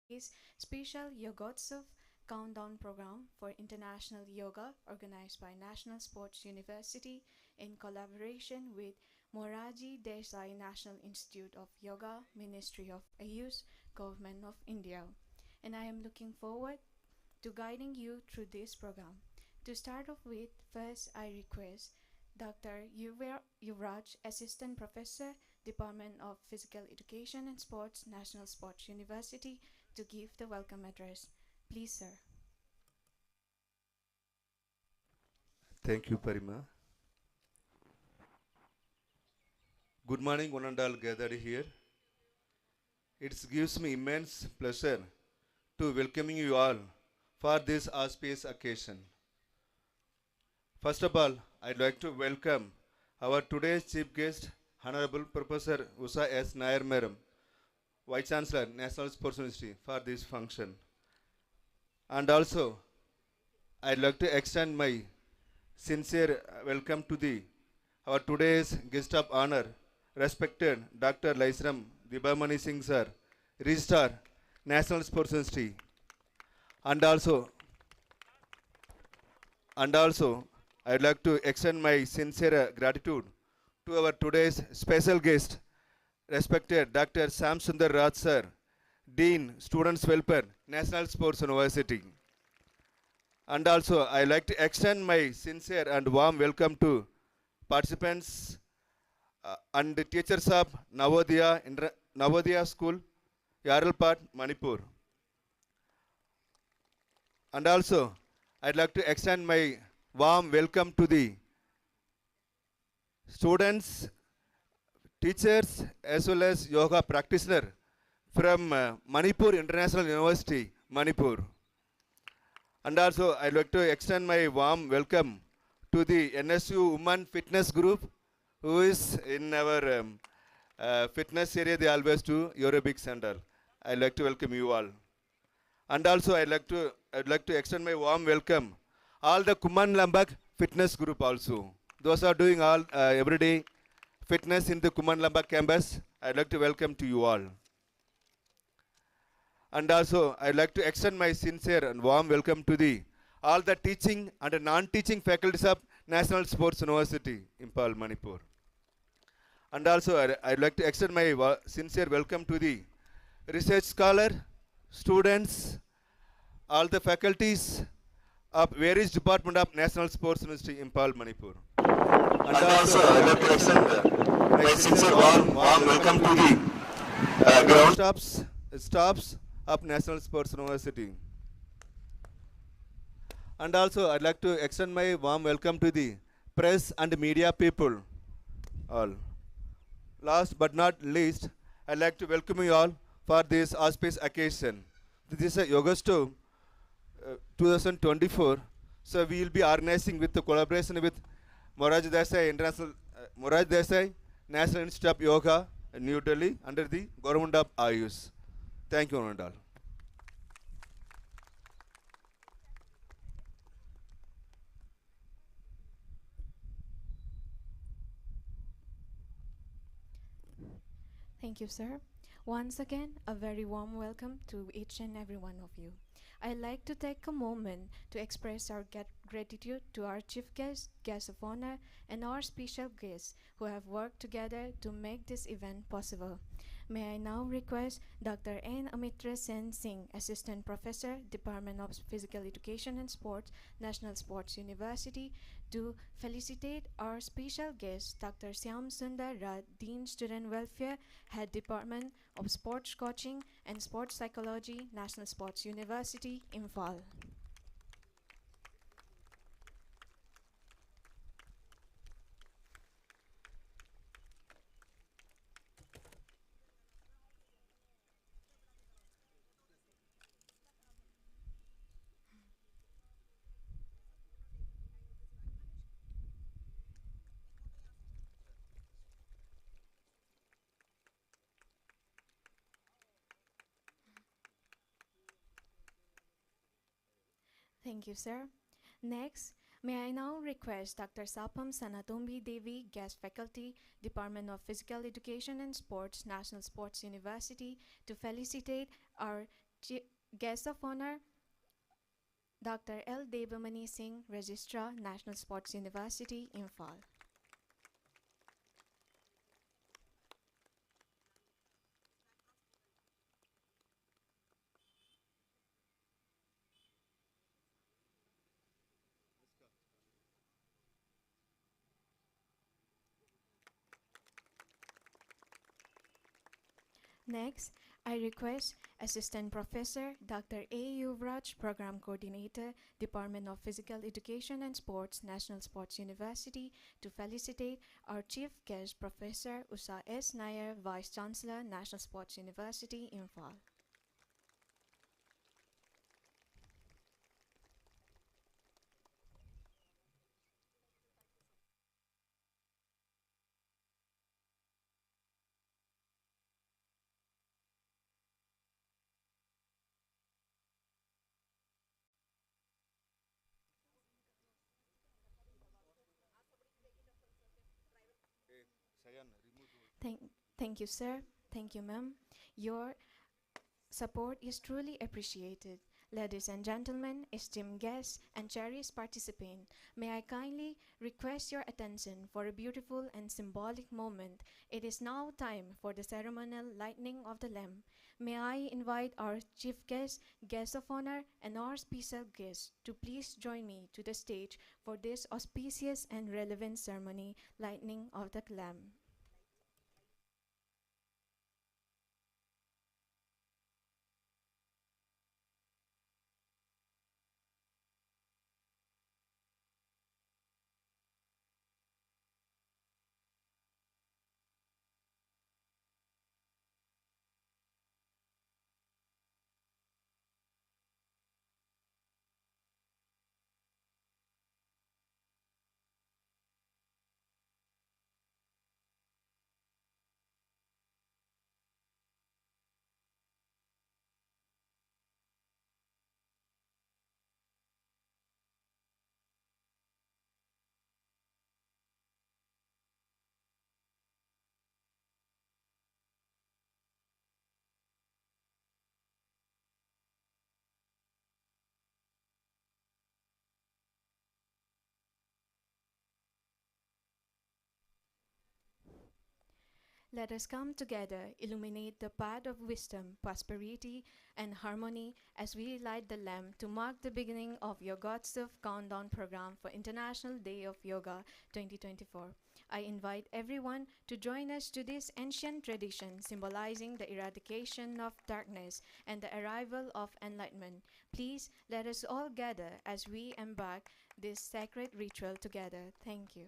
today's special Yogotsav countdown program for International Yoga organized by National Sports University in collaboration with Moraji Desai National Institute of Yoga, Ministry of Ayush, Government of India. And I am looking forward to guiding you through this program. To start off with, first I request Dr. Yuvraj, Assistant Professor, Department of Physical Education and Sports, National Sports University, to give the welcome address. Please, sir. Thank you, Parima. Good morning, one and all gathered here. It gives me immense pleasure to welcoming you all for this auspicious occasion. First of all, I'd like to welcome our today's chief guest, Honorable Professor Usa S. Nair Meram, Vice Chancellor, National Sports University, for this function. And also, I'd like to extend my sincere welcome to our today's guest of honor, respected Dr. Laisram Dibamani Singh sir, Registrar, National Sports University, and also, I'd like to extend my sincere gratitude to our today's special guest, respected Dr. Sam Sundar Raj sir, Dean, Students Welfare, National Sports University. And also, I like to extend my sincere and warm welcome to participants and the teachers of Navodaya School, Yaralpat, Manipur. And also, I'd like to extend my warm welcome to the students, teachers, as well as yoga practitioner from Manipur International University, Manipur. And also, I'd like to extend my warm welcome to the NSU Women Fitness Group, who is in our fitness area. They always do aerobics and all. I'd like to welcome you all. And also, I'd like to extend my warm welcome all the Kuman Lambak Fitness Group also. Those are doing all everyday fitness in the Kuman Lambak campus. I'd like to welcome to you all. And also, I'd like to extend my sincere and warm welcome to all the teaching and non-teaching faculties of National Sports University, Impal, Manipur. And also, I'd like to extend my sincere welcome to the research scholar, students, all the faculties of various department of National Sports University, Impal, Manipur. And also, I'd like to extend my sincere warm welcome to the ground staffs of National Sports University. And also, I'd like to extend my warm welcome to the press and media people all. Last but not least, I'd like to welcome you all for this auspicious occasion. This is a Yogosto 2024. So we will be organizing with the collaboration with Moraji Desai National Institute of Yoga in New Delhi under the Government of Ayush. Thank you, Nandal. Thank you, sir. Once again, a very warm welcome to each and every one of you. I'd like to take a moment to express our gratitude to our chief guest, guest of honor, and our special guests who have worked together to make this event possible. May I now request Dr. N. Amitra Sen Singh, Assistant Professor, Department of Physical Education and Sports, National Sports University, to felicitate our special guest, Dr. Syam Sundar Raj, Dean Student Welfare, Head Department of Sports Coaching and Sports Psychology, National Sports University, Imphal. Thank you, sir. Next, may I now request Dr. Sapam Sanatombi Devi, Guest Faculty, Department of Physical Education and Sports, National Sports University, to felicitate our Guest of honor, Dr. L. Devamani Singh, Registrar, National Sports University, Imphal. Next, I request Assistant Professor Dr. A. Yuvraj, Program Coordinator, Department of Physical Education and Sports, National Sports University, to felicitate our Chief Guest Professor Usha S. Nair, Vice Chancellor, National Sports University, Imphal. Thank, thank you, sir. Thank you, ma'am. Your support is truly appreciated. Ladies and gentlemen, esteemed guests, and cherished participants, may I kindly request your attention for a beautiful and symbolic moment. It is now time for the ceremonial lighting of the lamp. May I invite our chief guest, guest of honor, and our special guest to please join me to the stage for this auspicious and relevant ceremony, lighting of the lamp. Let us come together, illuminate the path of wisdom, prosperity, and harmony as we light the lamp to mark the beginning of your Godstuff Countdown program for International Day of Yoga 2024. I invite everyone to join us to this ancient tradition symbolizing the eradication of darkness and the arrival of enlightenment. Please let us all gather as we embark this sacred ritual together. Thank you.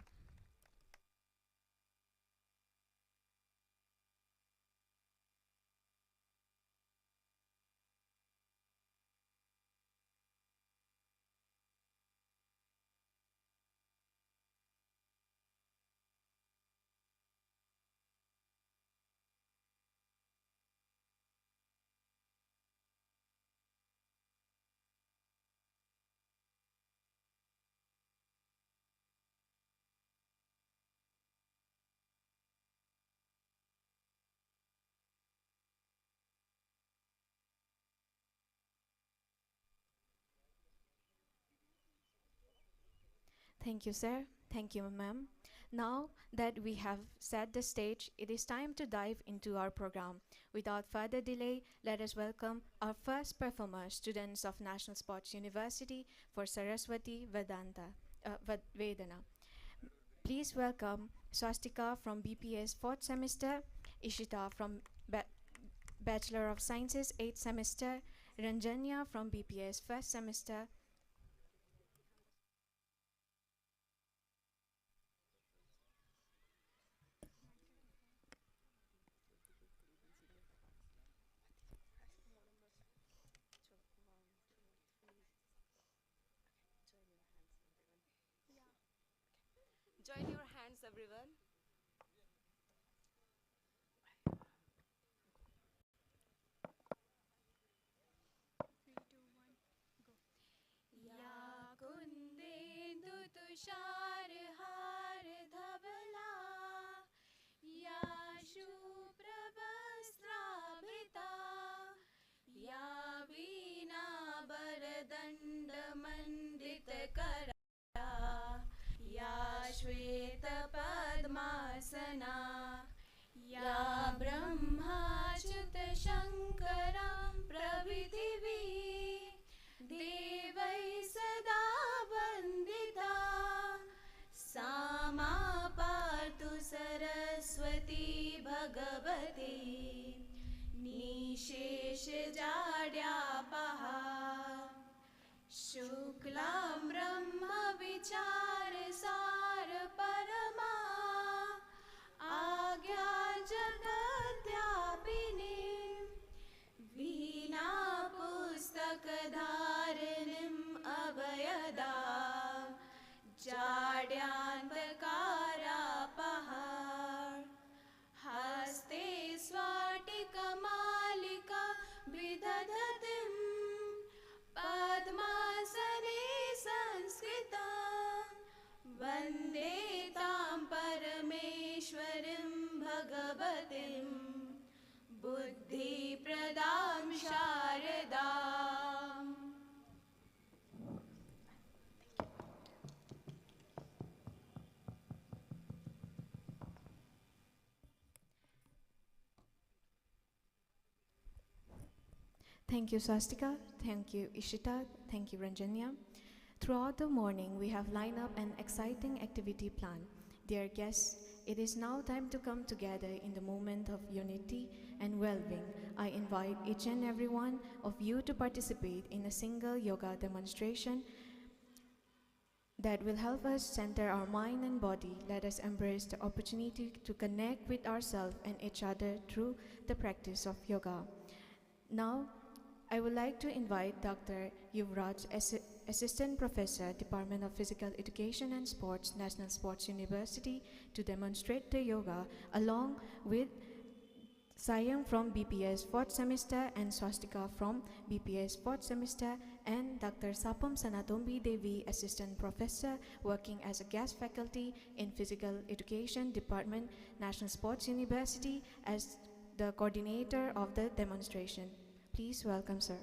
Thank you, sir. Thank you, ma'am. Now that we have set the stage, it is time to dive into our program. Without further delay, let us welcome our first performer, students of National Sports University for Saraswati Vedana. Please welcome Swastika from BPS 4th semester, Ishita from Bachelor of Sciences 8th semester, Ranjanya from BPS 1st semester. Join your hands, everyone. या कुन्देन्दु तुषारहार धवला या शुभ्रवस्त्राभिता या Thank you, Swastika. Thank you, Ishita. Thank you, Ranjanya. Throughout the morning, we have lined up an exciting activity plan. Dear guests, it is now time to come together in the moment of unity and well-being. I invite each and every one of you to participate in a single yoga demonstration that will help us center our mind and body. Let us embrace the opportunity to connect with ourselves and each other through the practice of yoga. Now, I would like to invite Dr. Yuvraj, Assistant Professor, Department of Physical Education and Sports, National Sports University, to demonstrate the yoga along with Sayang from BPS 4th semester and Swastika from BPS 4th semester, and Dr. Sapam Sanatombi Devi, Assistant Professor working as a guest faculty in Physical Education Department, National Sports University, as the coordinator of the demonstration. Please welcome, sir.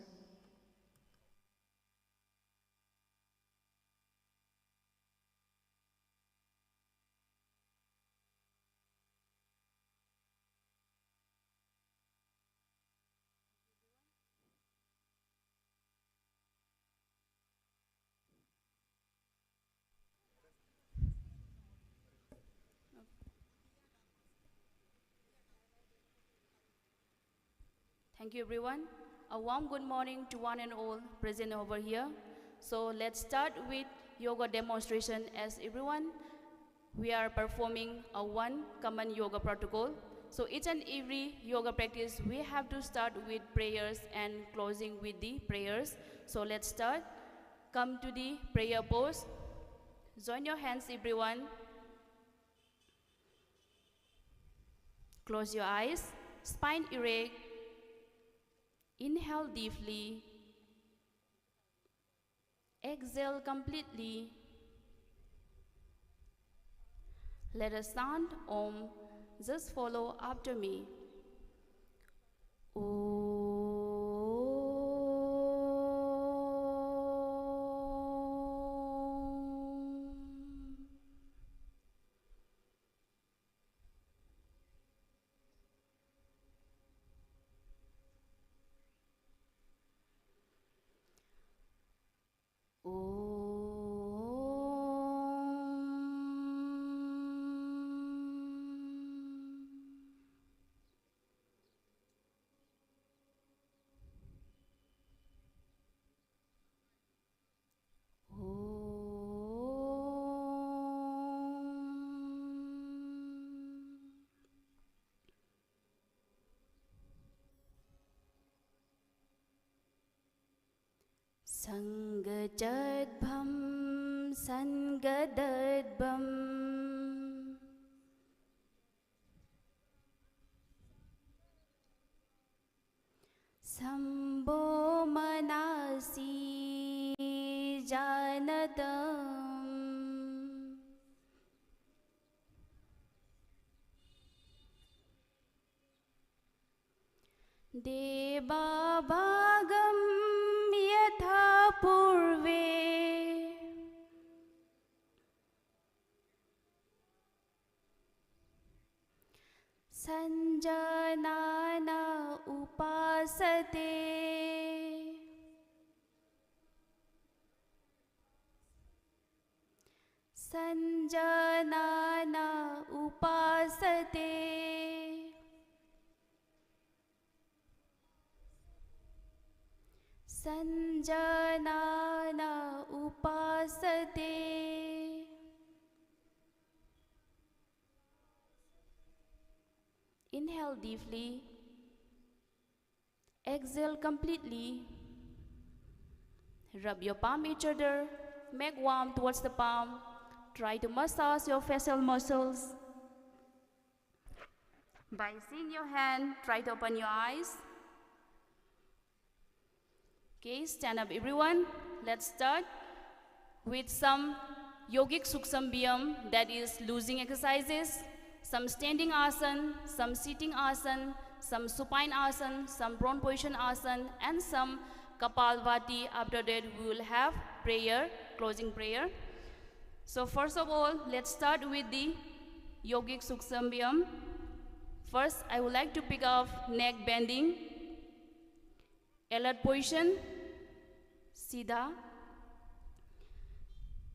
Thank you, everyone. A warm good morning to one and all present over here. So let's start with yoga demonstration. As everyone, we are performing a one common yoga protocol. So each and every yoga practice, we have to start with prayers and closing with the prayers. So let's start. Come to the prayer pose. Join your hands, everyone. Close your eyes. Spine erect. Inhale deeply. Exhale completely. Let us chant Om. Just follow after me. Sangajadbham Sangadadbam Sambho Manasi Janadam Deva Bhagam Yatha Purve Sanjanana Upasate Sanjanana Upasate Sanjanana Upasate. Inhale deeply. Exhale completely. Rub your palm each other. Make warm towards the palm. Try to massage your facial muscles. By seeing your hand, try to open your eyes. Okay, stand up everyone. Let's start with some yogic suksambhyam, that is losing exercises, some standing asan, some sitting asan, some supine asan, some prone position asan, and some kapalbhati. After that we will have prayer, closing prayer. So first of all, let's start with the yogic suksambhyam. First, I would like to pick up neck bending. Alert position, Siddha.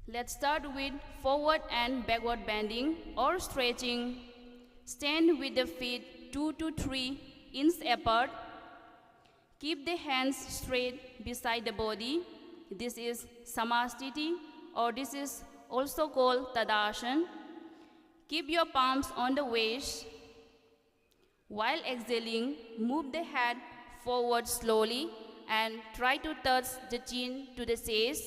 Let's start with forward and backward bending or stretching. Stand with the feet 2 to 3 inches apart. Keep the hands straight beside the body. This is Samastiti, or this is also called Tadasana. Keep your palms on the waist. While exhaling, move the head forward slowly and try to touch the chin to the chest.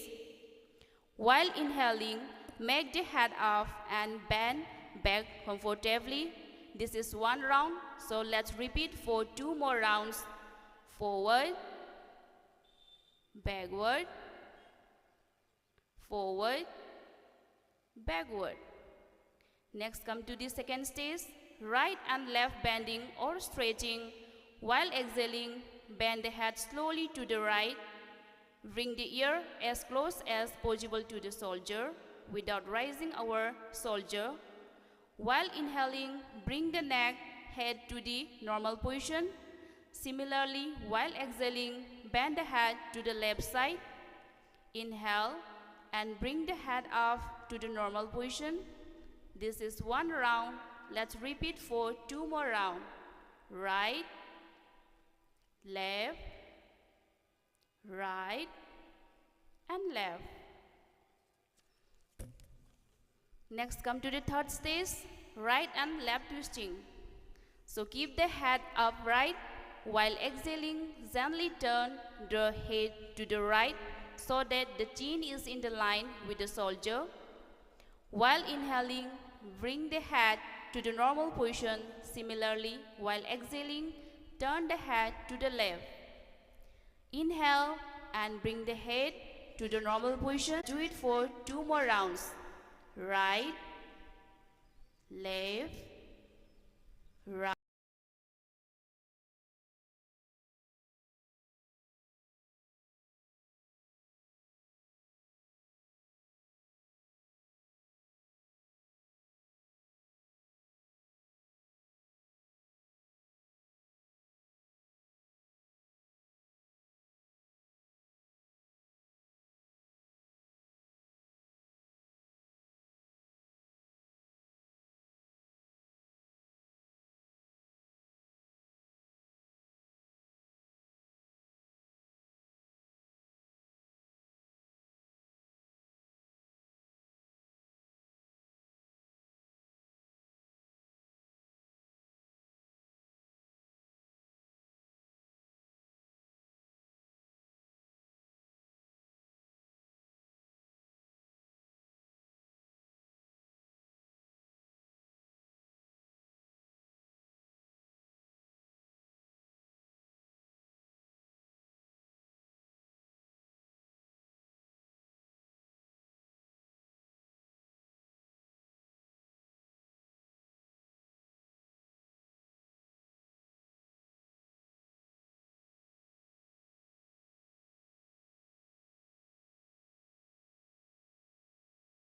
While inhaling, make the head up and bend back comfortably. This is one round, so let's repeat for 2 more rounds. Forward, backward, forward, backward. Next, come to the second stage, right and left bending or stretching. While exhaling, bend the head slowly to the right. Bring the ear as close as possible to the shoulder without raising our shoulder. While inhaling, bring the neck, head to the normal position. Similarly, while exhaling, bend the head to the left side. Inhale and bring the head up to the normal position. This is one round. Let's repeat for 2 more rounds. Right, left, right, and left. Next, come to the third stage, right and left twisting. So keep the head upright. While exhaling, gently turn the head to the right so that the chin is in the line with the shoulder. While inhaling, bring the head to the normal position. Similarly, while exhaling, turn the head to the left. Inhale and bring the head to the normal position. Do it for 2 more rounds. Right, left, right.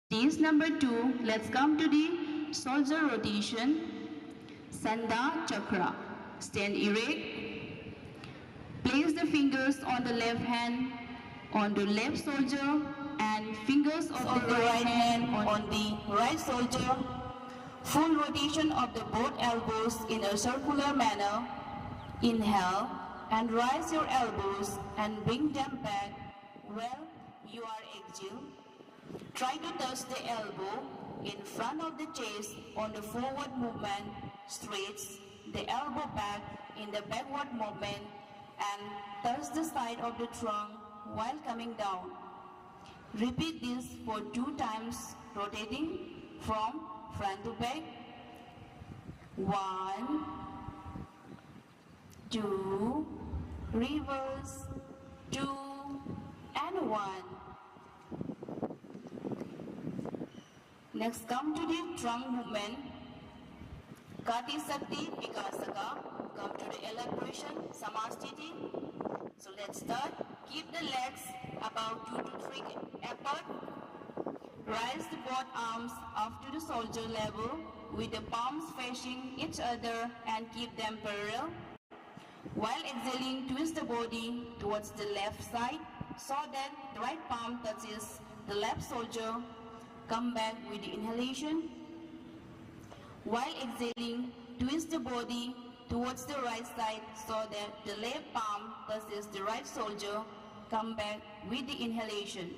Stage number 2, let's come to the shoulder rotation, Sandha Chakra. Stand erect. Place the fingers on the left hand on the left shoulder and fingers of the right hand on the right shoulder. Full rotation of the both elbows in a circular manner. Inhale and rise your elbows and bring them back where you are exhale. Try to touch the elbow in front of the chest on the forward movement. Stretch the elbow back in the backward movement and touch the side of the trunk while coming down. Repeat this for 2 times, rotating from front to back. 1, 2, reverse, 2, and 1. Next, come to the trunk movement. Kati Sakti Vikasaka. Come to the alert position, Samastiti. So let's start. Keep the legs about 2 to 3 apart. Rise the both arms up to the shoulder level with the palms facing each other and keep them parallel. While exhaling, twist the body towards the left side so that the right palm touches the left shoulder. Come back with the inhalation. While exhaling, twist the body towards the right side so that the left palm touches the right shoulder. Come back with the inhalation.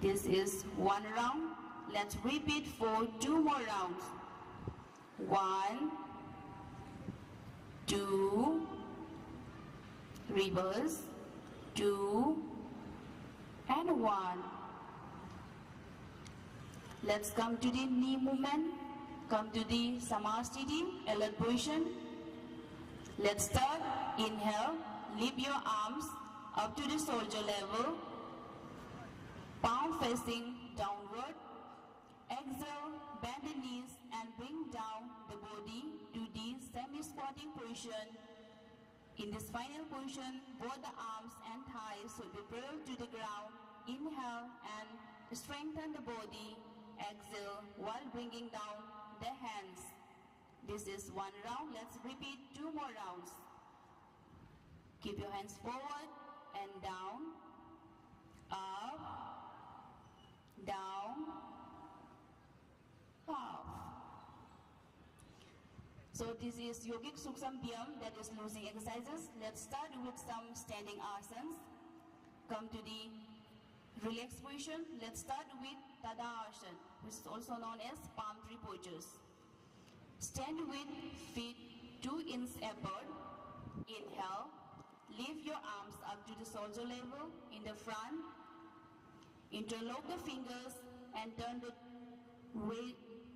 This is one round. Let's repeat for 2 more rounds. 1, 2, reverse, 2, and 1. Let's come to the knee movement. Come to the Samasthiti, alert position. Let's start. Inhale, lift your arms up to the shoulder level. Palm facing downward. Exhale, bend the knees and bring down the body to the semi-squatting position. In this final position, both the arms and thighs will be parallel to the ground. Inhale and strengthen the body. Exhale while bringing down the hands. This is one round. Let's repeat 2 more rounds. Keep your hands forward and down, up, down, up. So this is Yogic Suksambhyam, that is losing exercises. Let's start with some standing asanas. Come to the relaxed position. Let's start with Tadasana, which is also known as palm tree poses. Stand with feet 2 inches apart. Inhale, lift your arms up to the shoulder level in the front. Interlock the fingers and turn the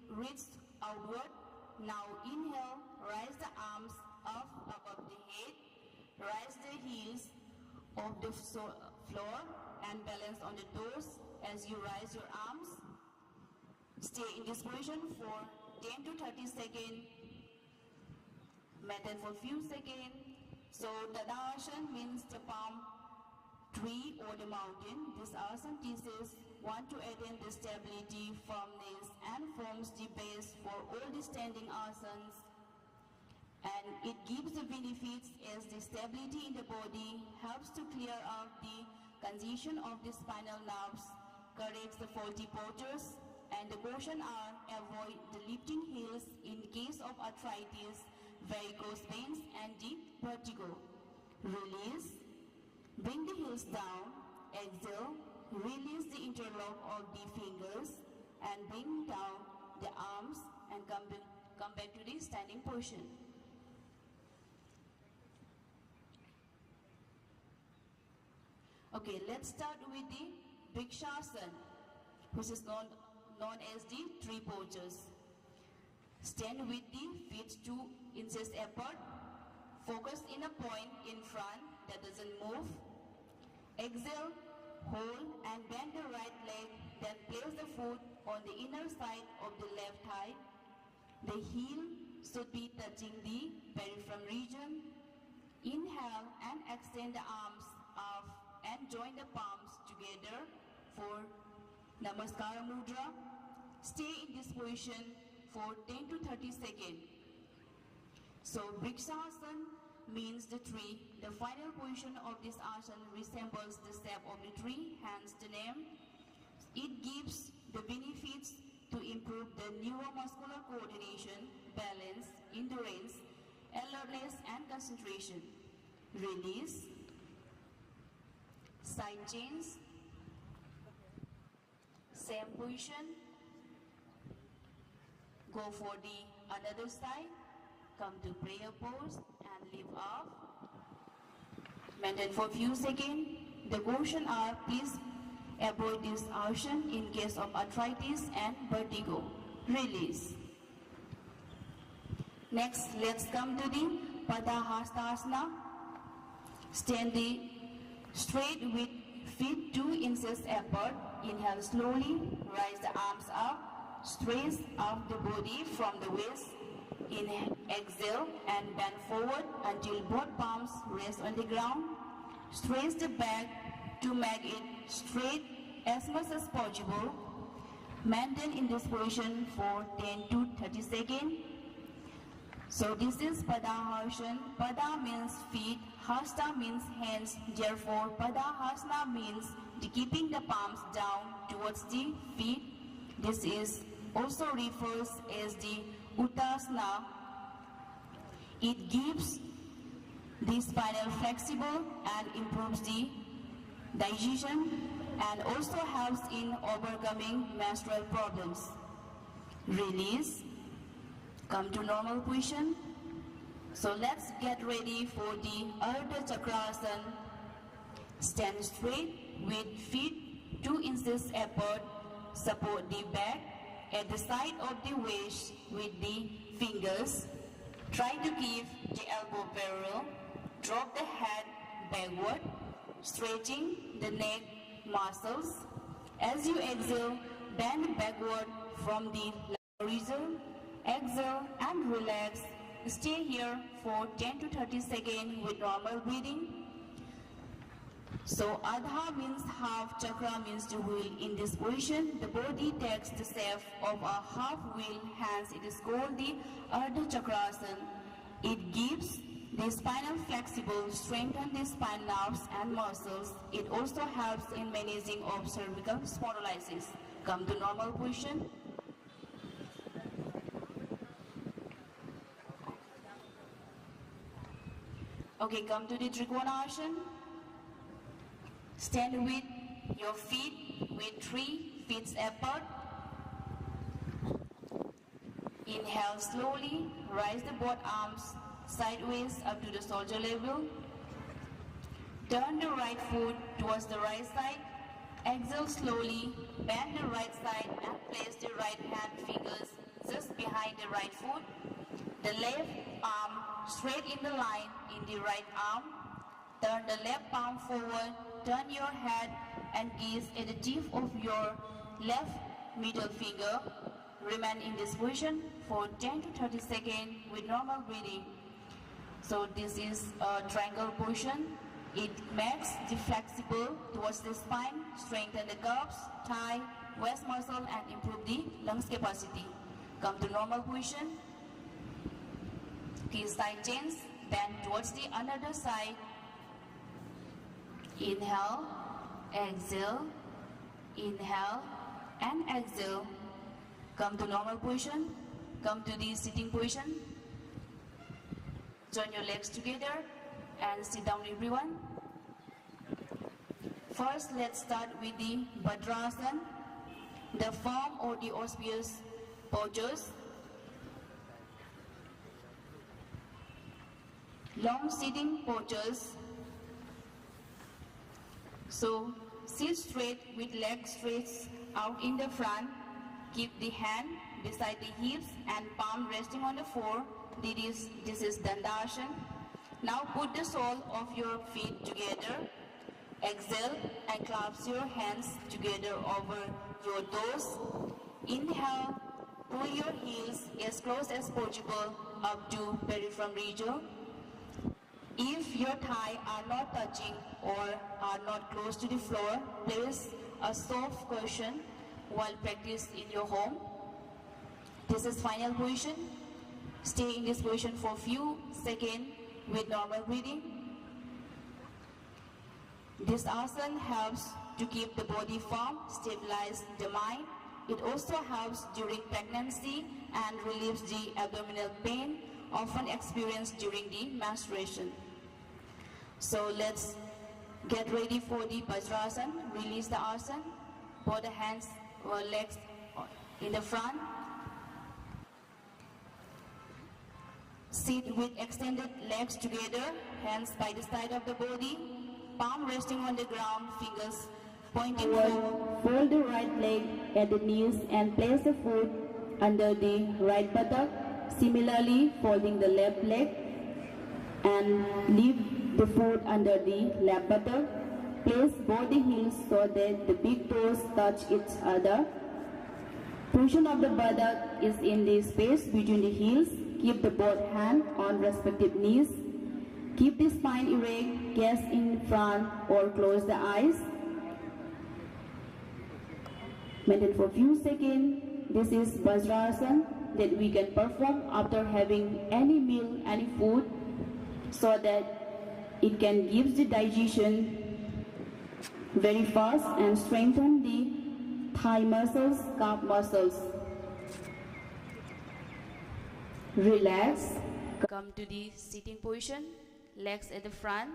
wrists outward. Now inhale, rise the arms up above the head. Rise the heels off the floor and balance on the toes as you rise your arms. Stay in this position for 10 to 30 seconds. Maintain for few seconds. So Tadasana means the palm tree or the mountain. This asana teaches one to attain the stability, firmness, and forms the base for all the standing asanas. And it gives the benefits as the stability in the body helps to clear out the congestion of the spinal nerves, corrects the faulty postures, and the caution are avoid the lifting heels in case of arthritis, varicose veins, and deep vertigo. Release, bring the heels down, exhale, release the interlock of the fingers, and bring down the arms and come back to the standing position. Okay, let's start with the Vrikshasana, which is known as the tree poses. Stand with the feet 2 inches apart. Focus in a point in front that doesn't move. Exhale, hold and bend the right leg. Then place the foot on the inner side of the left thigh. The heel should be touching the peripheral region. Inhale and extend the arms up and join the palms together for Namaskara Mudra. Stay in this position for 10 to 30 seconds. So Vrikshasana means the tree. The final position of this asana resembles the shape of the tree, hence the name. It gives the benefits to improve the neuromuscular coordination, balance, endurance, alertness, and concentration. Release. Side chains. Same position. Go for the another side. Come to prayer pose and lift up. Maintain for few seconds. The caution are please avoid this asana in case of arthritis and vertigo. Release. Next, let's come to the Padahastasana. Stand straight with feet 2 inches apart. Inhale slowly. Rise the arms up. Stretch up the body from the waist. Inhale, exhale and bend forward until both palms rest on the ground. Stretch the back to make it straight as much as possible. Maintain in this position for 10 to 30 seconds. So this is Padahasana. Pada means feet, Hasta means hands. Therefore, Padahasana means keeping the palms down towards the feet. This is also refers as the Uttasana. It gives the spinal flexible and improves the digestion and also helps in overcoming menstrual problems. Release. Come to normal position. So let's get ready for the Ardha Chakrasana. Stand straight with feet 2 inches apart. Support the back at the side of the waist with the fingers. Try to keep the elbow parallel. Drop the head backward, stretching the neck muscles. As you exhale, bend backward from the horizon. Exhale and relax. Stay here for 10 to 30 seconds with normal breathing. So Ardha means half, Chakra means the wheel. In this position, the body takes the shape of a half wheel, hence it is called the Ardha Chakrasana. It gives the spinal flexible, strengthen the spine nerves and muscles. It also helps in managing of cervical spondylosis. Come to normal position. Okay, come to the Trikonasana. Stand with your feet with 3 feet apart. Inhale slowly, rise the both arms sideways up to the shoulder level. Turn the right foot towards the right side. Exhale slowly, bend the right side and place the right hand fingers just behind the right foot. The left arm straight in the line in the right arm. Turn the left palm forward, turn your head and gaze at the tip of your left middle finger. Remain in this position for 10 to 30 seconds with normal breathing. So this is a triangle position. It makes the flexible towards the spine, strengthen the calves, thigh, waist muscle and improve the lungs capacity. Come to normal position. Key side change, bend towards the another side. Inhale, exhale, inhale and exhale. Come to normal position. Come to the sitting position. Join your legs together and sit down everyone. First, let's start with the Bhadrasana, the form or the auspicious postures. Long sitting postures. So, sit straight with legs stretched out in the front. Keep the hand beside the hips and palm resting on the floor. This is Dandasana. Now put the sole of your feet together. Exhale and clasp your hands together over your toes. Inhale, pull your heels as close as possible up to perineum region. If your thighs are not touching or are not close to the floor, place a soft cushion while practice in your home. This is final position. Stay in this position for a few seconds with normal breathing. This asana helps to keep the body firm, stabilize the mind. It also helps during pregnancy and relieves the abdominal pain often experienced during the menstruation. So let's get ready for the Vajrasana. Release the asana. Both the hands or legs in the front. Sit with extended legs together, hands by the side of the body, palm resting on the ground, fingers pointing forward. Fold the right leg at the knees and place the foot under the right buttock. Similarly, folding the left leg and leave the foot under the left buttock. Place both the heels so that the big toes touch each other. Position of the buttock is in the space between the heels. Keep the both hands on respective knees. Keep the spine erect, gaze in front or close the eyes. Maintain for a few seconds. This is Vajrasana. that we can perform after having any meal, any food, so that it can give the digestion very fast and strengthen the thigh muscles, calf muscles. Relax. Come to the sitting position, legs at the front.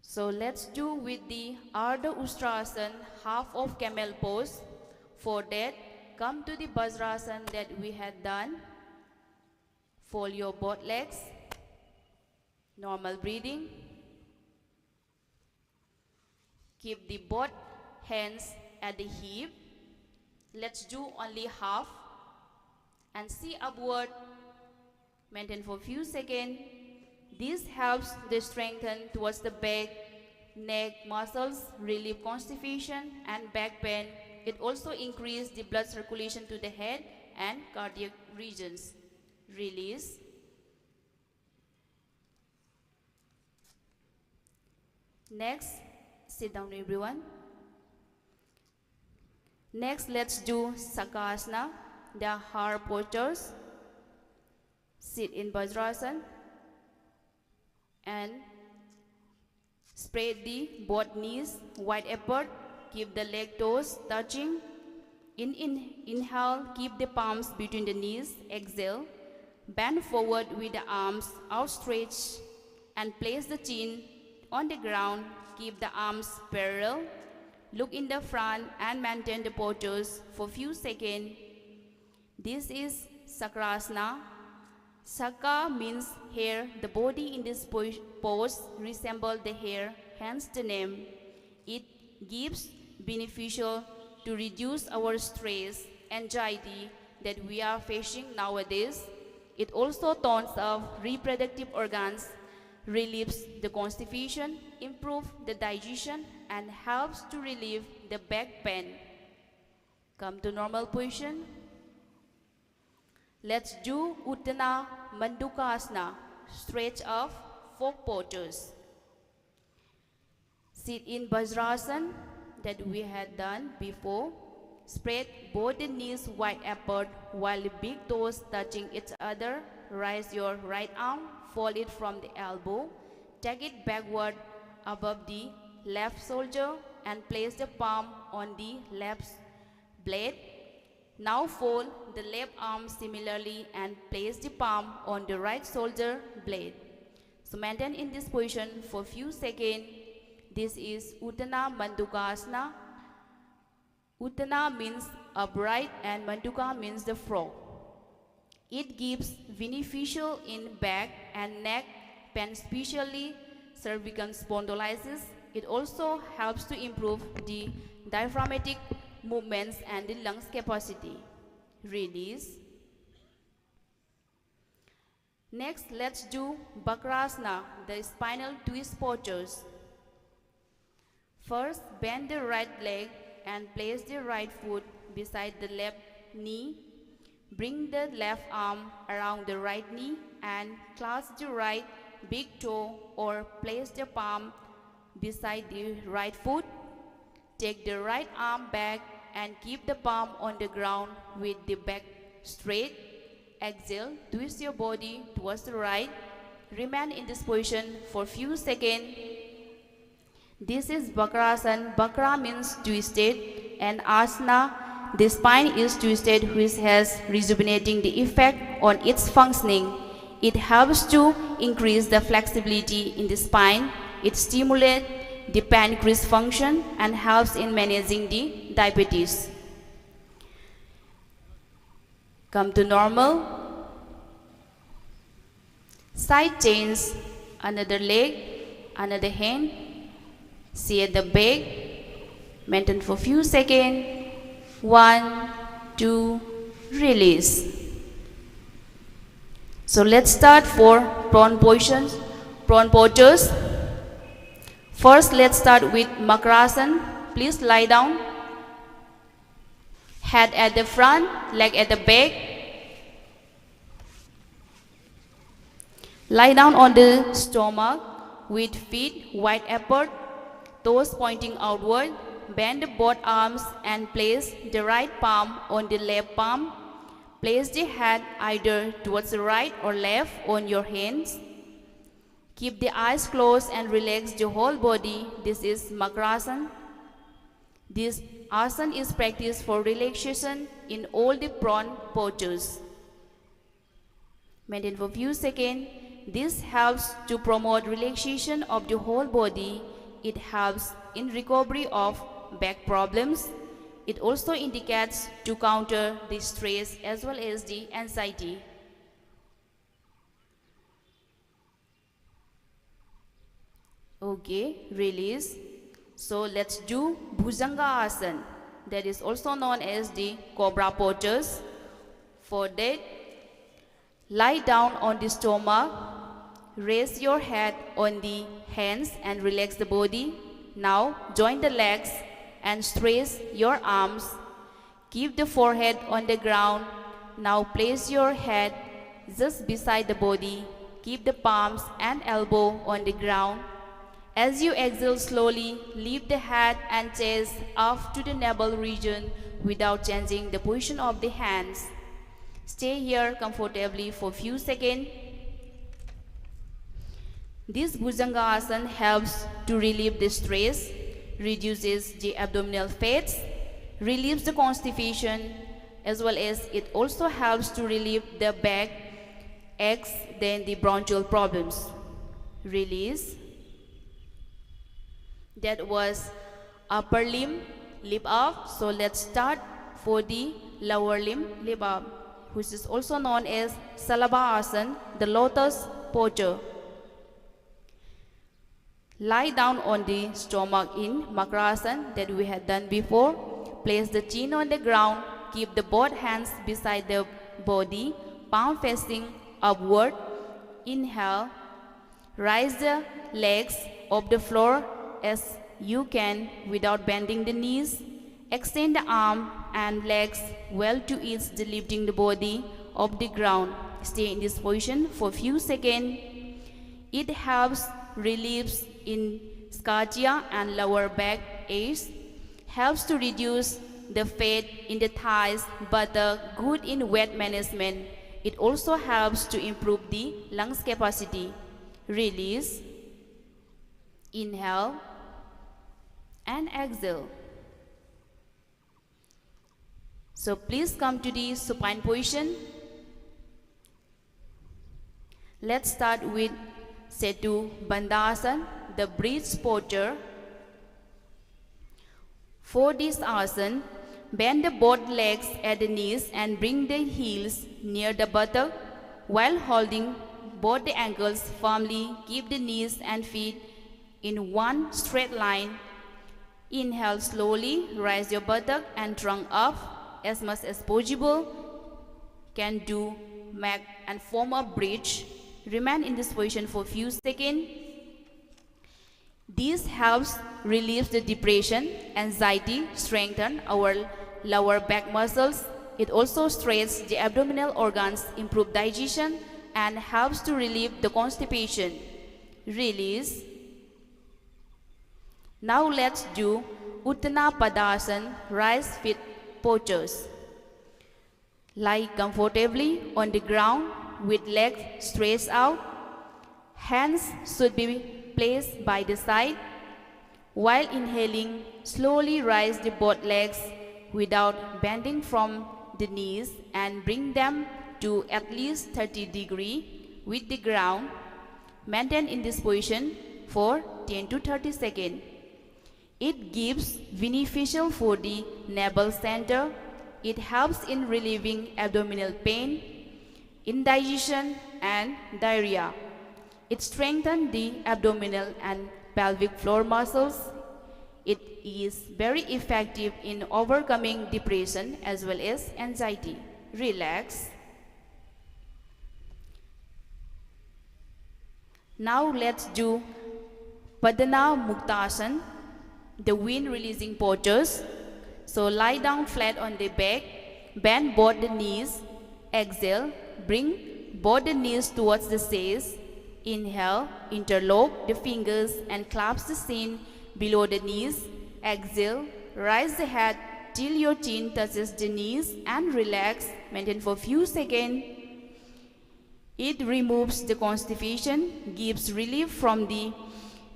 So let's do with the Ardha Ustrasana, half of camel pose. For that, come to the Vajrasana that we had done. Fold your both legs. Normal breathing. Keep the both hands at the hip. Let's do only half. And see upward. Maintain for a few seconds. This helps to strengthen towards the back, neck muscles, relieve constipation and back pain. It also increases the blood circulation to the head and cardiac regions. Release. Next, sit down everyone. Next, let's do Sakasana, the heart postures. Sit in Vajrasana and spread the both knees wide apart. Keep the leg toes touching. Inhale, keep the palms between the knees. Exhale, bend forward with the arms outstretched and place the chin on the ground. Keep the arms parallel. Look in the front and maintain the postures for few seconds. This is Sakrasana. Saka means hair. The body in this pose resembles the hair, hence the name. It gives beneficial to reduce our stress, anxiety that we are facing nowadays. It also tones up reproductive organs, relieves the constipation, improves the digestion, and helps to relieve the back pain. Come to normal position. Let's do Uttana Mandukasana, stretch of fork postures. Sit in Vajrasana that we had done before. Spread both the knees wide apart while the big toes touching each other. Raise your right arm, fold it from the elbow. Take it backward above the left shoulder and place the palm on the left blade. Now fold the left arm similarly and place the palm on the right shoulder blade. So maintain in this position for a few seconds. This is Uttana Mandukasana. Uttana means upright and Manduka means the frog. It gives beneficial in back and neck pain, especially cervical spondylosis. It also helps to improve the diaphragmatic movements and the lungs capacity. Release. Next, let's do Bakrasana, the spinal twist postures. First, bend the right leg and place the right foot beside the left knee. Bring the left arm around the right knee and clasp the right big toe or place the palm beside the right foot. Take the right arm back and keep the palm on the ground with the back straight. Exhale, twist your body towards the right. Remain in this position for a few seconds. This is Bakrasana. Bakra means twisted and asana, the spine is twisted, which has rejuvenating the effect on its functioning. It helps to increase the flexibility in the spine. It stimulates the pancreas function and helps in managing the diabetes. Come to normal. Side change, another leg, another hand. See at the back. Maintain for few seconds. 1, 2, release. So let's start for prone positions, prone postures. First, let's start with Makrasana. Please lie down. Head at the front, leg at the back. Lie down on the stomach with feet wide apart. toes pointing outward. Bend both arms and place the right palm on the left palm. Place the head either towards the right or left on your hands. Keep the eyes closed and relax the whole body. This is Makrasana. This asana is practiced for relaxation in all the prone postures. Maintain for a few seconds. This helps to promote relaxation of the whole body. It helps in recovery of back problems. It also indicates to counter the stress as well as the anxiety. Okay, release. So let's do Bhujanga Asana, that is also known as the Cobra postures. For that, lie down on the stomach, raise your head on the hands and relax the body. Now join the legs and stretch your arms. Keep the forehead on the ground. Now place your head just beside the body. Keep the palms and elbow on the ground. As you exhale slowly, lift the head and chest up to the navel region without changing the position of the hands. Stay here comfortably for a few seconds. This Bhujanga Asana helps to relieve the stress, reduces the abdominal fats, relieves the constipation, as well as it also helps to relieve the back aches, then the bronchial problems. Release. That was upper limb lift up. So let's start for the lower limb lift up, which is also known as Salabha Asana, the lotus posture. Lie down on the stomach in Makrasana that we had done before. Place the chin on the ground. Keep the both hands beside the body, palm facing upward. Inhale. Rise the legs off the floor as you can without bending the knees. Extend the arm and legs well to ease the lifting the body off the ground. Stay in this position for a few seconds. It helps relieves in sciatica and lower back aches, helps to reduce the fat in the thighs, buttock, good in weight management. It also helps to improve the lungs capacity. Release. Inhale and exhale. So please come to the supine position. Let's start with Setu Bandhasana, the bridge posture. For this asana, bend the both legs at the knees and bring the heels near the buttock while holding both the ankles firmly. Keep the knees and feet in one straight line. Inhale slowly, rise your buttock and trunk up as much as possible. Can do mat and form a bridge. Remain in this position for a few seconds. This helps relieve the depression, anxiety, strengthen our lower back muscles. It also stretches the abdominal organs, improve digestion, and helps to relieve the constipation. Release. Now let's do Uttana Padasana, rise feet postures. Lie comfortably on the ground with legs stretched out. Hands should be placed by the side. While inhaling, slowly rise the both legs without bending from the knees and bring them to at least 30 degrees with the ground. Maintain in this position for 10 to 30 seconds. It gives beneficial for the navel center. It helps in relieving abdominal pain, indigestion, and diarrhea. It strengthens the abdominal and pelvic floor muscles. It is very effective in overcoming depression as well as anxiety. Relax. Now let's do Padana Muktasana, the wind releasing postures. So lie down flat on the back, bend both the knees, exhale, bring both the knees towards the chest. Inhale, interlock the fingers and clasp the chin below the knees. Exhale, rise the head till your chin touches the knees and relax. Maintain for few seconds. It removes the constipation, gives relief from the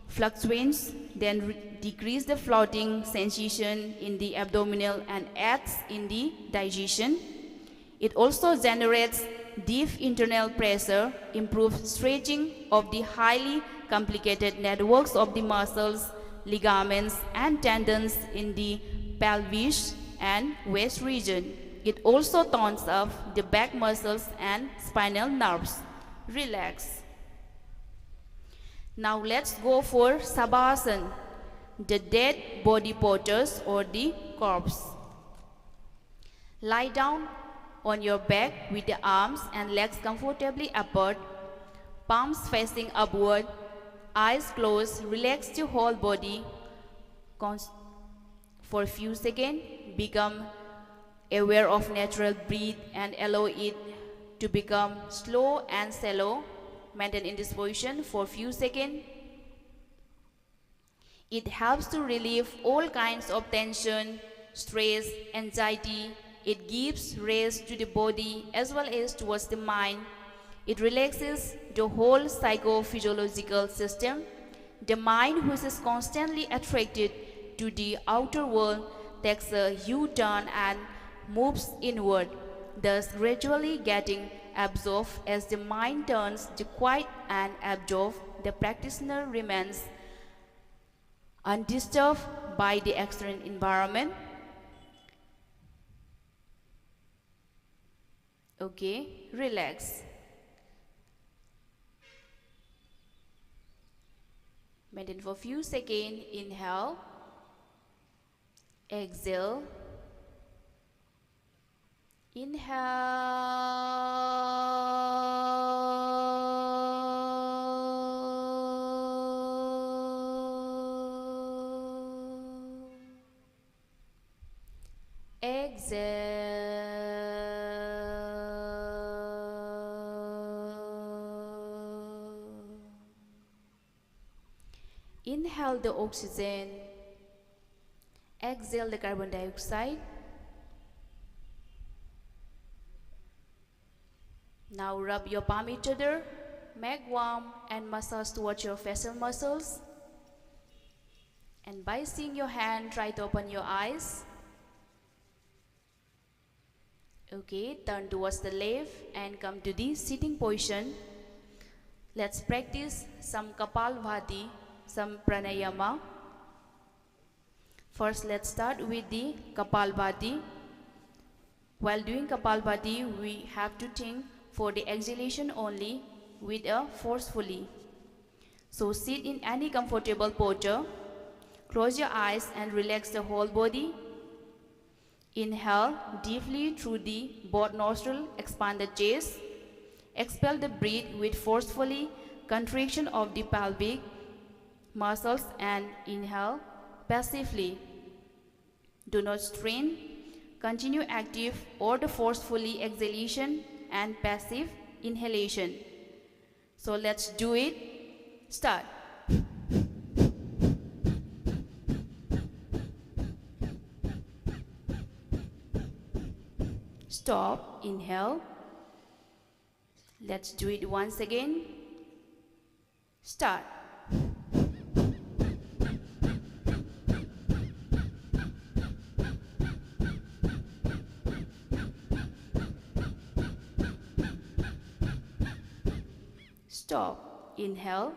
fluctuations, then decrease the floating sensation in the abdominal and aids in the digestion. It also generates deep internal pressure, improves stretching of the highly complicated networks of the muscles, ligaments and tendons in the pelvis and waist region. It also tones up the back muscles and spinal nerves. Relax. Now let's go for Savasana, the dead body postures or the corpse. Lie down on your back with the arms and legs comfortably apart, palms facing upward, eyes closed. Relax your whole body for a few seconds. Become aware of natural breath and allow it to become slow and shallow. Maintain in this position for a few seconds. It helps to relieve all kinds of tension, stress, anxiety. It gives rest to the body as well as towards the mind. It relaxes the whole psychophysiological system. The mind, which is constantly attracted to the outer world, takes a U-turn and moves inward, thus gradually getting absorbed. As the mind turns to quiet and absorbed, the practitioner remains undisturbed by the external environment. Okay, relax. Maintain for a few seconds. Inhale. Exhale. Inhale. Exhale. Inhale the oxygen. Exhale the carbon dioxide. Now rub your palm each other, make warm and massage towards your facial muscles. And by seeing your hand, try to open your eyes. Okay, turn towards the left and come to the sitting position. Let's practice some Kapalbhati, some pranayama. First, let's start with the Kapalbhati. While doing Kapalbhati, we have to think for the exhalation only with a forcefully. So sit in any comfortable posture. Close your eyes and relax the whole body. Inhale deeply through the both nostrils, expand the chest. Expel the breath with forcefully contraction of the pelvic muscles and inhale passively. Do not strain. Continue active or the forcefully exhalation and passive inhalation. So let's do it. Start. Stop. Inhale. Let's do it once again. Start. Stop. Inhale.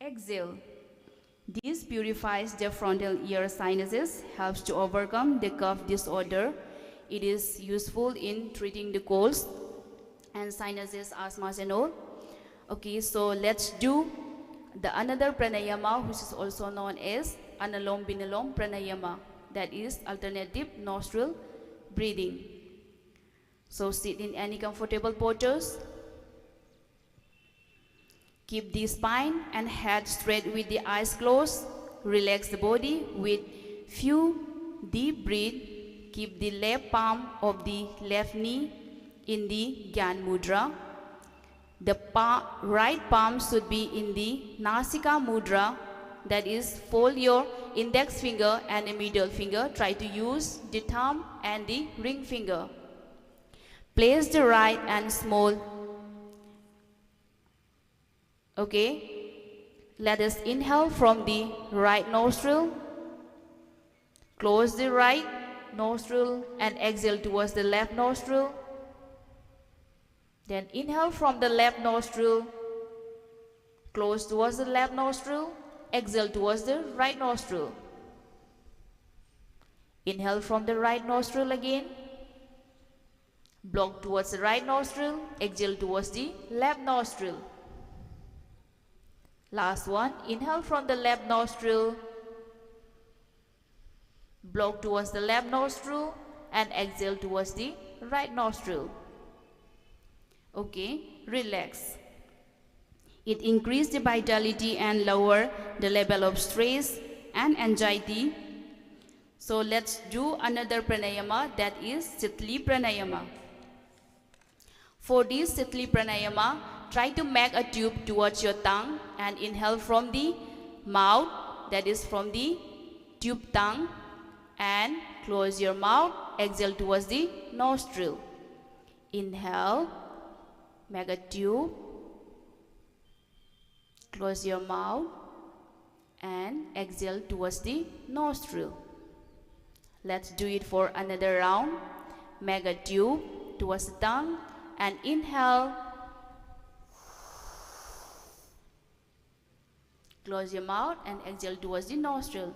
Exhale. This purifies the frontal ear sinuses, helps to overcome the cough disorder. It is useful in treating the colds and sinuses, asthma and all. Okay, so let's do the another pranayama, which is also known as Analom Binalom pranayama, that is alternative nostril breathing. So sit in any comfortable postures. Keep the spine and head straight with the eyes closed. Relax the body with few deep breaths. Keep the left palm of the left knee in the Gyan Mudra. The right palm should be in the Nasika Mudra. that is fold your index finger and the middle finger. Try to use the thumb and the ring finger. Place the right and small. Okay. Let us inhale from the right nostril. Close the right nostril and exhale towards the left nostril. Then inhale from the left nostril. Close towards the left nostril. Exhale towards the right nostril. Inhale from the right nostril again. Block towards the right nostril. Exhale towards the left nostril. Last one. Inhale from the left nostril. Block towards the left nostril and exhale towards the right nostril. Okay, relax. It increases the vitality and lower the level of stress and anxiety. So let's do another pranayama, that is Sitli pranayama. For this Sitli pranayama, try to make a tube towards your tongue and inhale from the mouth, that is from the tube tongue, and close your mouth, exhale towards the nostril. Inhale, make a tube, close your mouth and exhale towards the nostril. Let's do it for another round. Make a tube towards the tongue and inhale, close your mouth and exhale towards the nostril.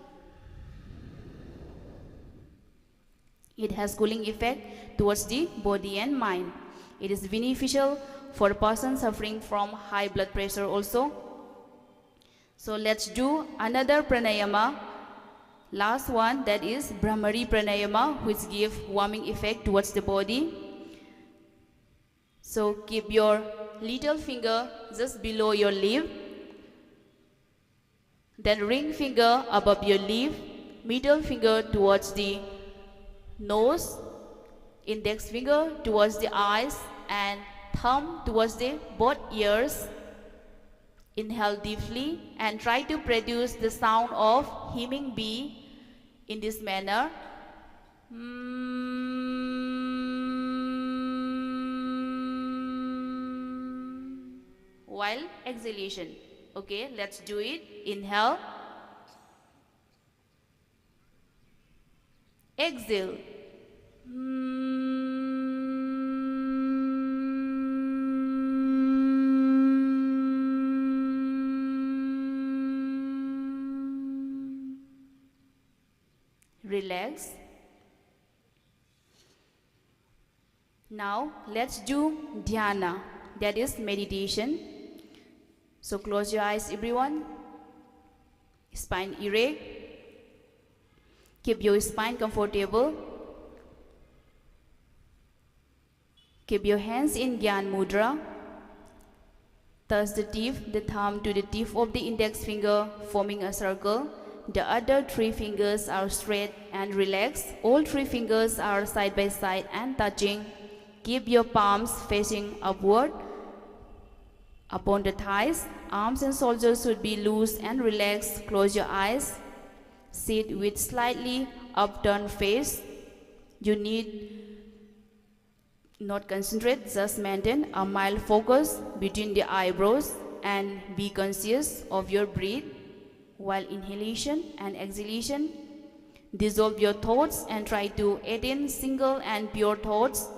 It has cooling effect towards the body and mind. It is beneficial for a person suffering from high blood pressure also. So let's do another pranayama. Last one, that is Brahmari pranayama, which give warming effect towards the body. So keep your little finger just below your lip. Then ring finger above your lip. Middle finger towards the nose, index finger towards the eyes, and thumb towards the both ears. Inhale deeply and try to produce the sound of humming bee in this manner. While exhalation. Okay, let's do it. Inhale. Exhale. Relax. Now let's do dhyana, that is meditation. So close your eyes, everyone. Spine erect. Keep your spine comfortable. Keep your hands in Gyan Mudra. Touch the thumb to the tip of the index finger, forming a circle. The other three fingers are straight and relaxed. All three fingers are side by side and touching. Keep your palms facing upward. Upon the thighs, arms and shoulders should be loose and relaxed. Close your eyes. Sit with slightly upturned face. You need not concentrate, just maintain a mild focus between the eyebrows and be conscious of your breath while inhalation and exhalation. Dissolve your thoughts and try to attain single and pure thoughts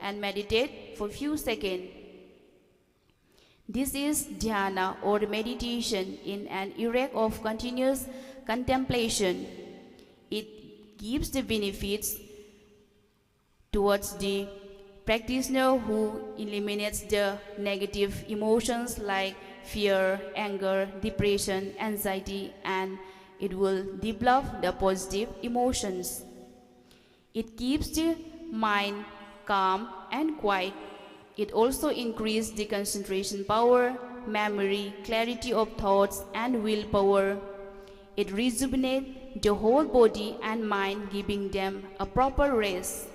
and meditate for few seconds. This is dhyana or meditation in an era of continuous contemplation. It gives the benefits towards the practitioner who eliminates the negative emotions like fear, anger, depression, anxiety, and it will develop the positive emotions. It keeps the mind calm and quiet. It also increases the concentration power, memory, clarity of thoughts, and willpower. It rejuvenates the whole body and mind, giving them a proper rest.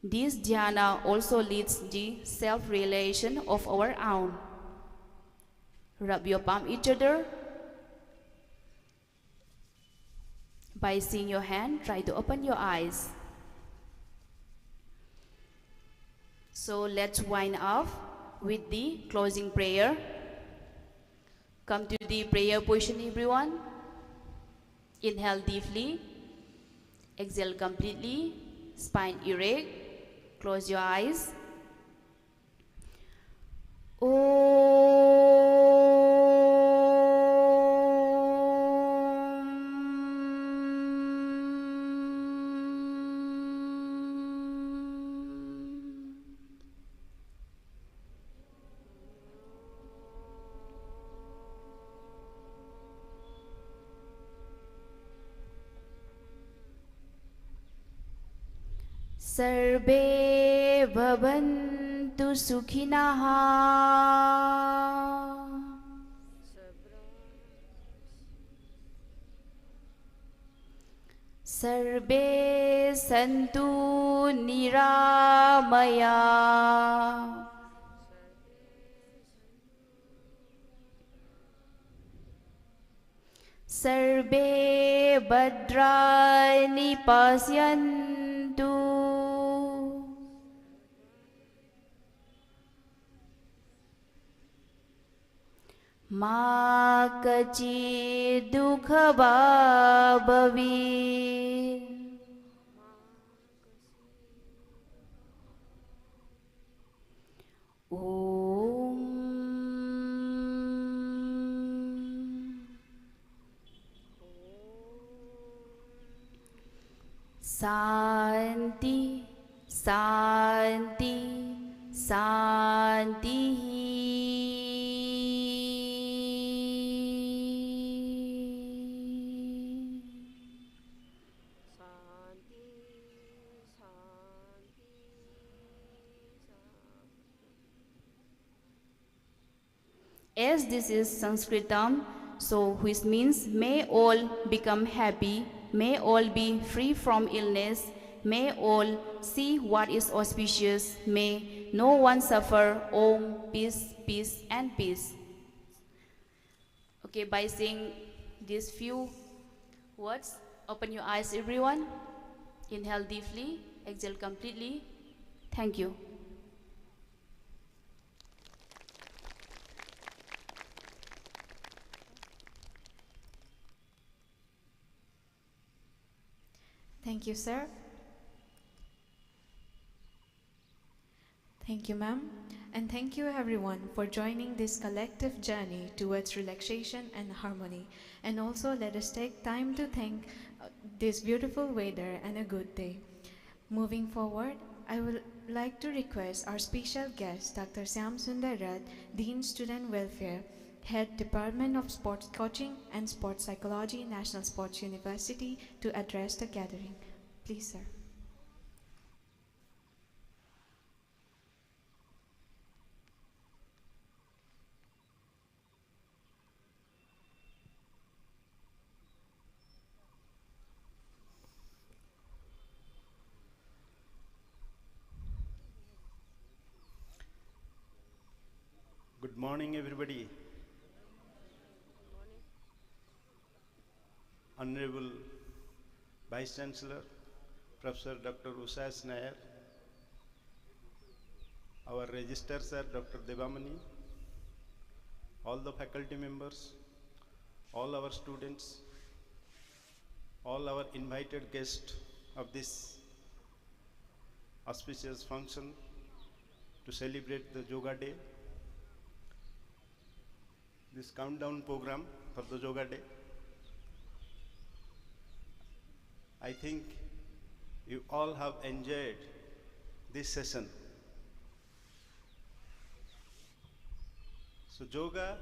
This dhyana also leads the self-realization of our own. Rub your palm each other. By seeing your hand, try to open your eyes. So let's wind up with the closing prayer. Come to the prayer position, everyone. Inhale deeply. Exhale completely. Spine erect. Close your eyes. Sarve bhavantu sukhinaha. Sarve santu niramaya. Sarve bhadrani pasyantu. Ma kachid dukha bhavi. Santi, Santi, Santi. As this is Sanskritam, so which means may all become happy, may all be free from illness, may all see what is auspicious, may no one suffer. Om, peace, peace, and peace. Okay, by saying these few words, open your eyes, everyone. Inhale deeply, exhale completely. Thank you. Thank you, sir. Thank you, ma'am. And thank you, everyone, for joining this collective journey towards relaxation and harmony. And also, let us take time to thank this beautiful weather and a good day. Moving forward, I would like to request our special guest, Dr. Syam Sundar Rath, Dean Student Welfare, Head Department of Sports Coaching and Sports Psychology, National Sports University, to address the gathering. Please, sir. Good morning, everybody. Honorable Vice Chancellor, Professor Dr. Usas Nair, our Registrar Sir, Dr. Devamani, all the faculty members, all our students, all our invited guests of this auspicious function to celebrate the Yoga Day, this countdown program for the Yoga Day. I think you all have enjoyed this session. So yoga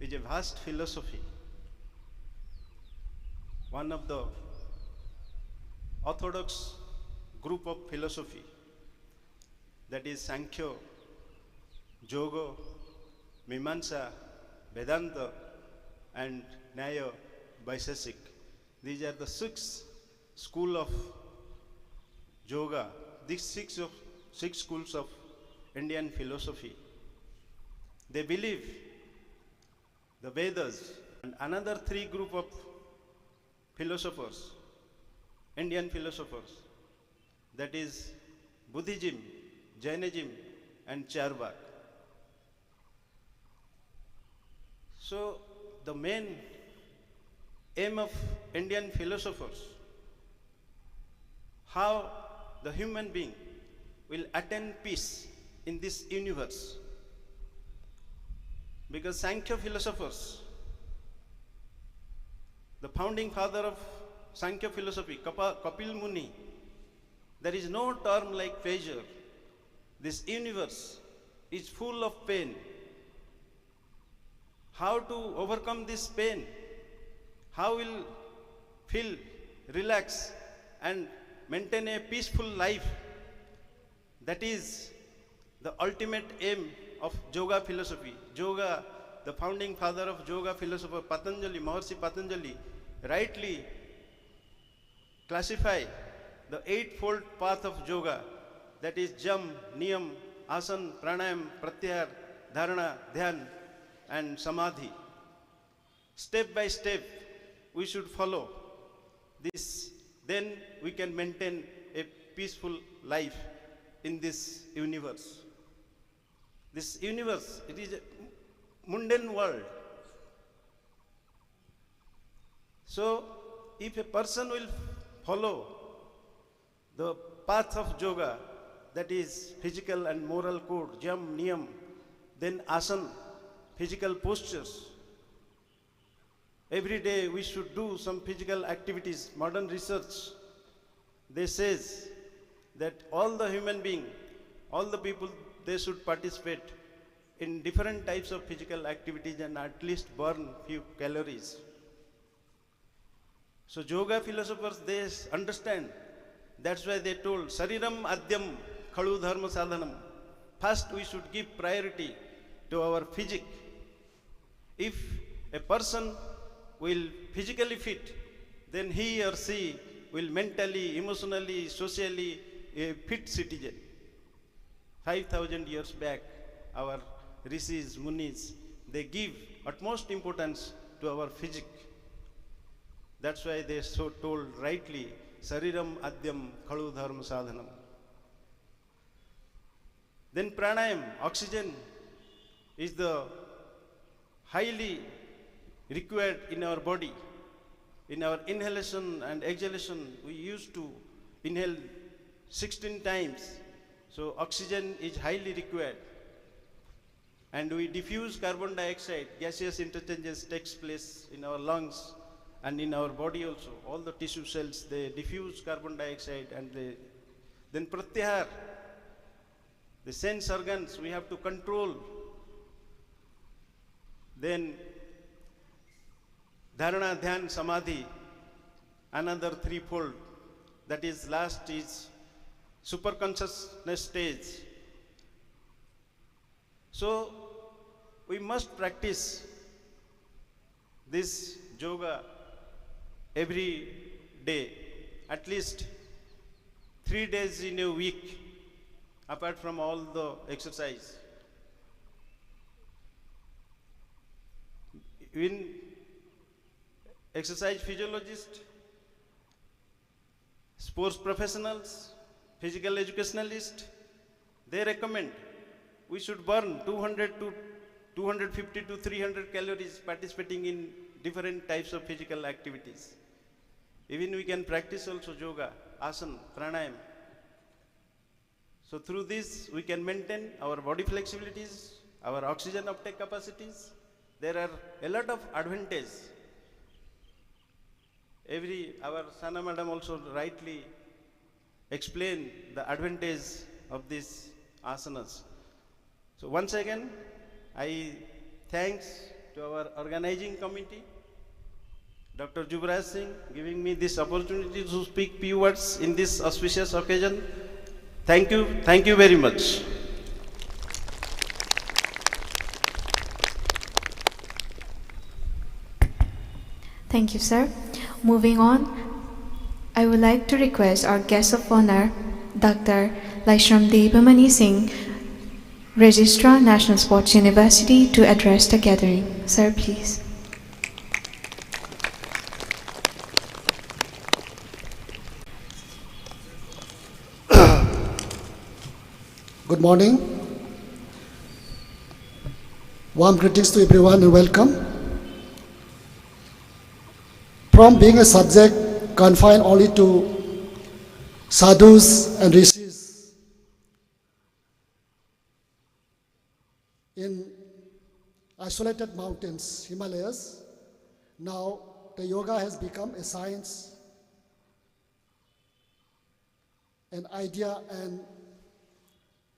is a vast philosophy, one of the orthodox group of philosophy, that is Sankhya, Yoga, Mimamsa, Vedanta, and Nyaya Vaisheshik. These are the 6 schools of yoga, these 6 schools of Indian philosophy. They believe the Vedas, and another three group of philosophers, Indian philosophers, that is Buddhism, Jainism, and Charvak. So the main aim of Indian philosophers, how the human being will attain peace in this universe. Because Sankhya philosophers, the founding father of Sankhya philosophy, Kapil Muni, there is no term like pleasure. This universe is full of pain. How to overcome this pain? How will feel, relax, and maintain a peaceful life? That is the ultimate aim of yoga philosophy. Yoga, the founding father of yoga philosopher Patanjali, Maharishi Patanjali, rightly classify the eightfold path of yoga, that is jam, niyam, asan, pranayam, pratyahar, dharana, dhyan, and samadhi. Step by step we should follow this, then we can maintain a peaceful life in this universe. This universe, it is a mundane world. So if a person will follow the path of yoga, that is physical and moral code, jam, niyam, then asan, physical postures. Every day we should do some physical activities. Modern research, they says that all the human being, all the people, they should participate in different types of physical activities and at least burn few calories. So yoga philosophers, they understand. That's why they told, Sariram Adyam Khalu Dharma Sadhanam. First we should give priority to our physique. If a person will physically fit, then he or she will mentally, emotionally, socially a fit citizen. 5,000 years back, our rishis, munis, they give utmost importance to our physique. That's why they so told rightly, Sariram Adyam Khalu Dharma Sadhanam. Then pranayam, oxygen, is the highly required in our body. In our inhalation and exhalation, we used to inhale 16 times. So oxygen is highly required. And we diffuse carbon dioxide, gaseous interchanges takes place in our lungs and in our body also. All the tissue cells, they diffuse carbon dioxide, and then pratyahar, the sense organs we have to control. Then dharana, dhyan, samadhi, another threefold. That is last is super consciousness stage. So we must practice this yoga every day, at least 3 days in a week, apart from all the exercise. In exercise physiologists, sports professionals, physical educationalists, they recommend we should burn 200 to 250 to 300 calories participating in different types of physical activities. Even we can practice also yoga, asana, pranayam. So through this we can maintain our body flexibilities, our oxygen uptake capacities. There are a lot of advantages. Our Sana Madam also rightly explained the advantage of these asanas. So once again, I thanks to our organizing committee, Dr. Jubraj Singh, giving me this opportunity to speak few words in this auspicious occasion. Thank you very much. Thank you, sir. Moving on, I would like to request our guest of honor, Dr. Laishram Devamani Singh, Registrar, National Sports University, to address the gathering. Sir, please. Good morning. Warm greetings to everyone and welcome. From being a subject confined only to sadhus and rishis in isolated mountains, Himalayas, now the yoga has become a science, an idea, and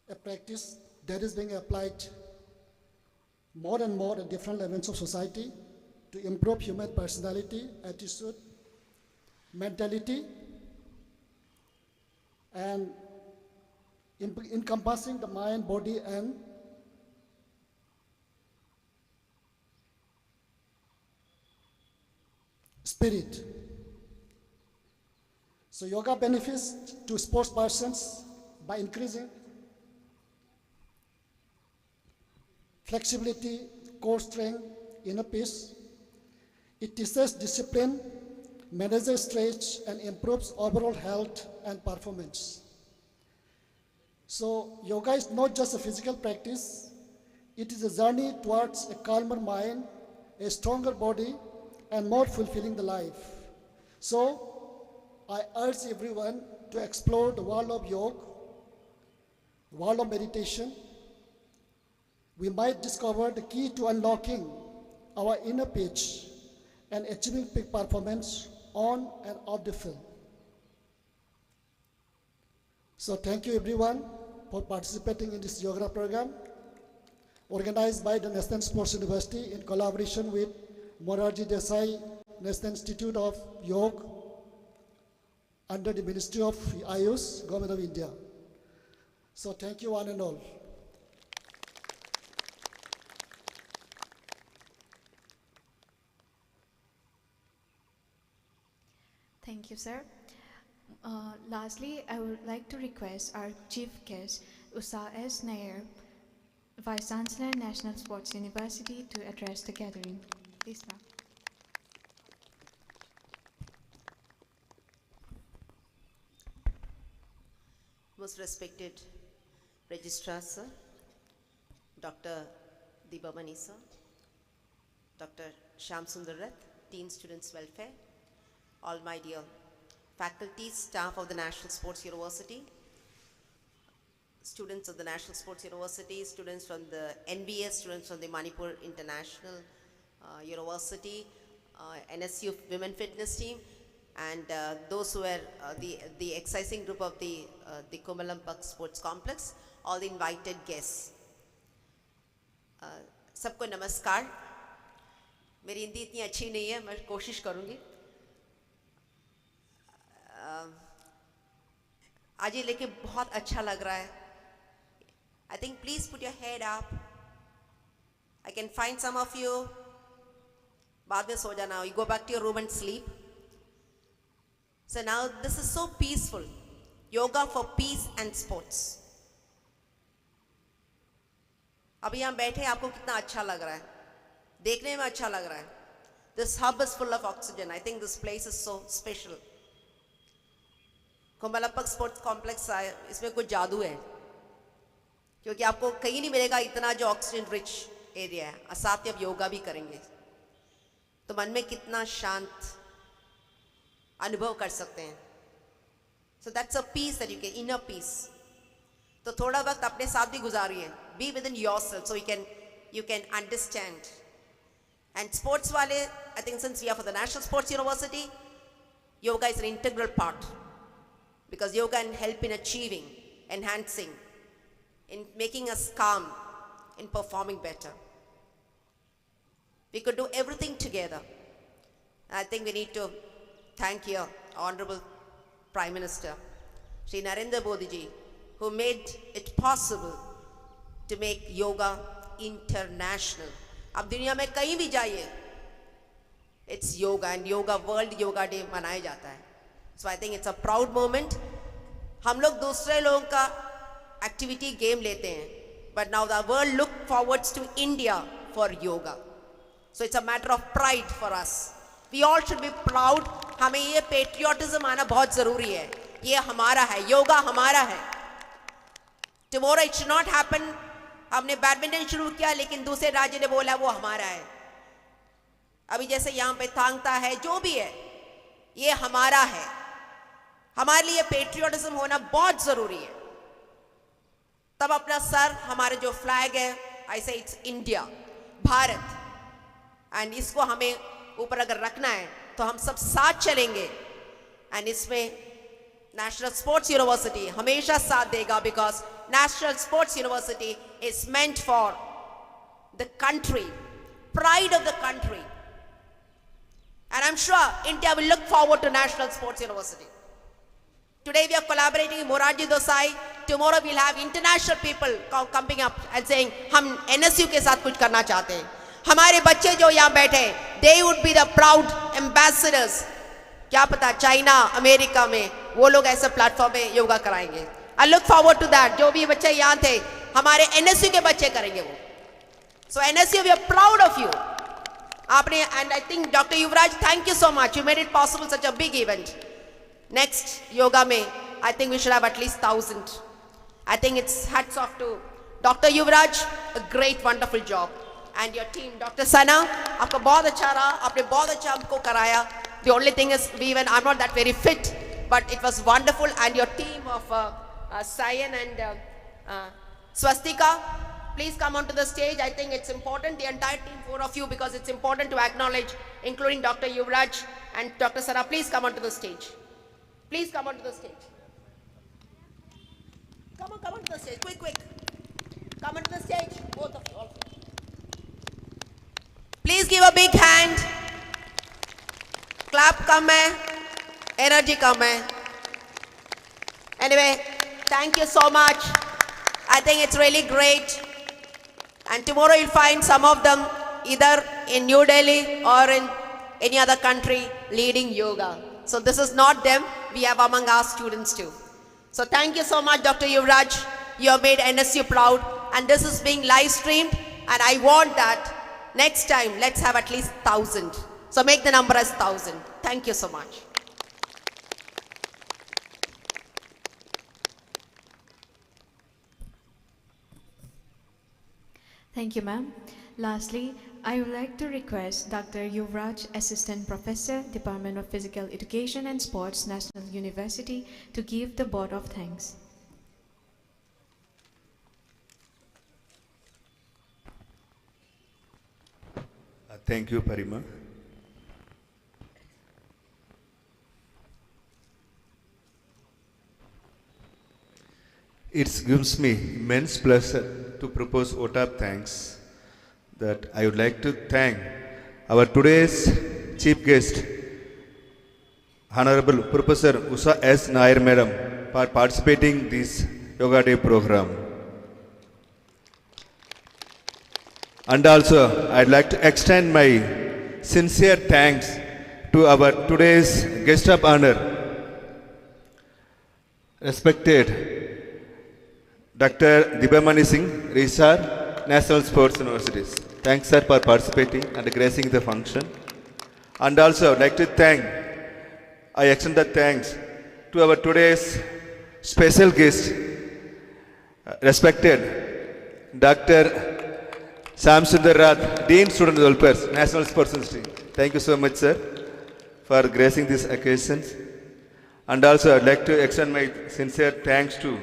a practice that is being applied more and more at different levels of society to improve human personality, attitude, mentality, and encompassing the mind, body, and spirit. So yoga benefits to sports persons by increasing flexibility, core strength, inner peace. It teaches discipline, manages stress, and improves overall health and performance. So yoga is not just a physical practice, it is a journey towards a calmer mind, a stronger body, and more fulfilling the life. So I urge everyone to explore the world of yoga, the world of meditation. We might discover the key to unlocking our inner peace and achieving peak performance on and off the field. So thank you everyone for participating in this yoga program organized by the National Sports University in collaboration with Morarji Desai National Institute of Yoga under the Ministry of Ayush, Government of India. So thank you one and all. Thank you, sir. Lastly, I would like to request our chief guest, Usa S. Nair, Vice Chancellor, National Sports University, to address the gathering. Please, ma'am. Most respected Registrar Sir, Dr. Dibamani Sir, Dr. Shyam Sundar Rath, Teen Students Welfare, all my dear faculty, staff of the National Sports University, students of the National Sports University, students from the NBS, students from the Manipur International University, NSU Women Fitness Team, and those who were the exercising group of the Kumalampak Sports Complex, all the invited guests. सबको नमस्कार. मेरी हिंदी इतनी अच्छी नहीं है, मैं कोशिश करूँगी. आज ये लेके बहुत अच्छा लग रहा है. I think please put your head up. I can find some of you. बाद में सो जाना. You go back to your room and sleep. So now this is so peaceful. Yoga for peace and sports. अभी यहाँ बैठे आपको कितना अच्छा लग रहा है. देखने में अच्छा लग रहा है. This hub is full of oxygen. I think this place is so special. कुमलापक स्पोर्ट्स कॉम्प्लेक्स है, इसमें कुछ जादू है, क्योंकि आपको कहीं नहीं मिलेगा इतना जो ऑक्सीजन रिच एरिया है. और साथ ही आप योगा भी करेंगे तो मन में कितना शांत अनुभव कर सकते हैं. So that's a peace that you can, inner peace. तो थोड़ा वक्त अपने साथ भी गुजारिए. Be with in yourself so you can understand. And sports wale, I think since we are for the National Sports University, yoga is an integral part, because yoga can help in achieving, enhancing, in making us calm, in performing better. We could do everything together. I think we need to thank your Honorable Prime Minister, Shri Narendra Modi ji, who made it possible to make yoga international. अब दुनिया में कहीं भी जाइए, it's yoga, and yoga World Yoga Day मनाया जाता है. So I think it's a proud moment. हम लोग दूसरे लोगों का एक्टिविटी गेम लेते हैं, but now the world look forwards to India for yoga. So it's a matter of pride for us. We all should be proud. हमें ये patriotism आना बहुत ज़रूरी है. ये हमारा है, योगा हमारा है. Tomorrow it should not happen. हमने बैडमिंटन शुरू किया लेकिन दूसरे राज्य ने बोला वो हमारा है. अभी जैसे यहाँ पे थांगता है, जो भी है, ये हमारा है. हमारे लिए पेट्रियोटिज्म होना बहुत जरूरी है. तब अपना सर, हमारे जो फ्लैग है, आई से इट्स इंडिया, भारत, एंड इसको हमें ऊपर अगर रखना है तो हम सब साथ चलेंगे. एंड इसमें नेशनल स्पोर्ट्स यूनिवर्सिटी हमेशा साथ देगा, because national sports university is meant for the country, pride of the country. And I'm sure India will look forward to National Sports University. Today we are collaborating with Morarji Desai. Tomorrow we'll have international people coming up and saying, हम NSU के साथ कुछ करना चाहते हैं. हमारे बच्चे जो यहाँ बैठे, they would be the proud ambassadors. क्या पता चाइना, अमेरिका में वो लोग ऐसे प्लेटफॉर्म में योगा कराएंगे. I look forward to that. जो भी बच्चे यहाँ थे, हमारे NSU के बच्चे करेंगे वो. So NSU, we are proud of you. आपने, and I think Dr. Yuvraj, thank you so much. You made it possible, such a big event. Next yoga में, I think we should have at least 1,000. I think it's hats off to Dr. Yuvraj, a great, wonderful job, and your team, Dr. Sana, आपका बहुत अच्छा रहा, आपने बहुत अच्छा हमको कराया. The only thing is, I'm not that very fit, but it was wonderful, and your team of Sayan and Swastika. Please come onto the stage. I think it's important, the entire team, 4 of you, because it's important to acknowledge, including Dr. Yuvraj and Dr. Sara. Please come onto the stage. Please come onto the stage. Come onto the stage. Quick. Come onto the stage. Both of you. Also. Please give a big hand. Clap come hai. Energy come hai. Anyway, thank you so much. I think it's really great. And tomorrow you'll find some of them either in New Delhi or in any other country leading yoga. So this is not them, we have among our students too. So thank you so much, Dr. Yuvraj. You have made NSU proud, and this is being live streamed, and I want that next time, let's have at least 1,000. So make the number as 1,000. Thank you so much. Thank you, ma'am. Lastly, I would like to request Dr. Yuvraj, Assistant Professor, Department of Physical Education and Sports, National University, to give the vote of thanks. Thank you, Parima. It gives me immense pleasure to propose vote of thanks that I would like to thank our today's chief guest, Honorable Professor Usha S. Nair Madam, for participating in this Yoga Day program. And also, I'd like to extend my sincere thanks to our today's guest of honor, respected Dr. Dibamani Singh, Registrar, National Sports Universities. Thanks, sir, for participating and gracing the function. And also, I'd like to I extend the thanks to our today's special guest, respected Dr. Sam Sundar Rath, Dean Student Developers, National Sports University. Thank you so much, sir, for gracing this occasion. And also, I'd like to extend my sincere thanks to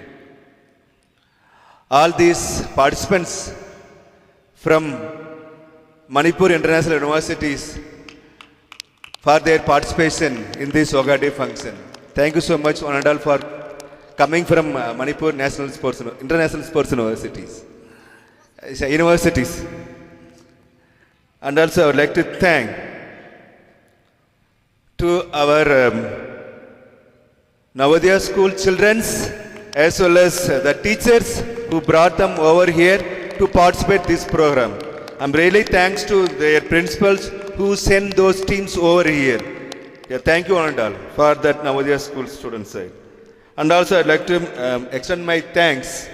all these participants from Manipur International Universities for their participation in this Yoga Day function. Thank you so much, one and all, for coming from Manipur International Sports Universities. And also, I would like to thank to our Navodaya school children's as well as the teachers who brought them over here to participate in this program. I'm really thanks to their principals who sent those teams over here. Yeah, thank you one and all for that Navodaya school student side. And also I'd like to extend my thanks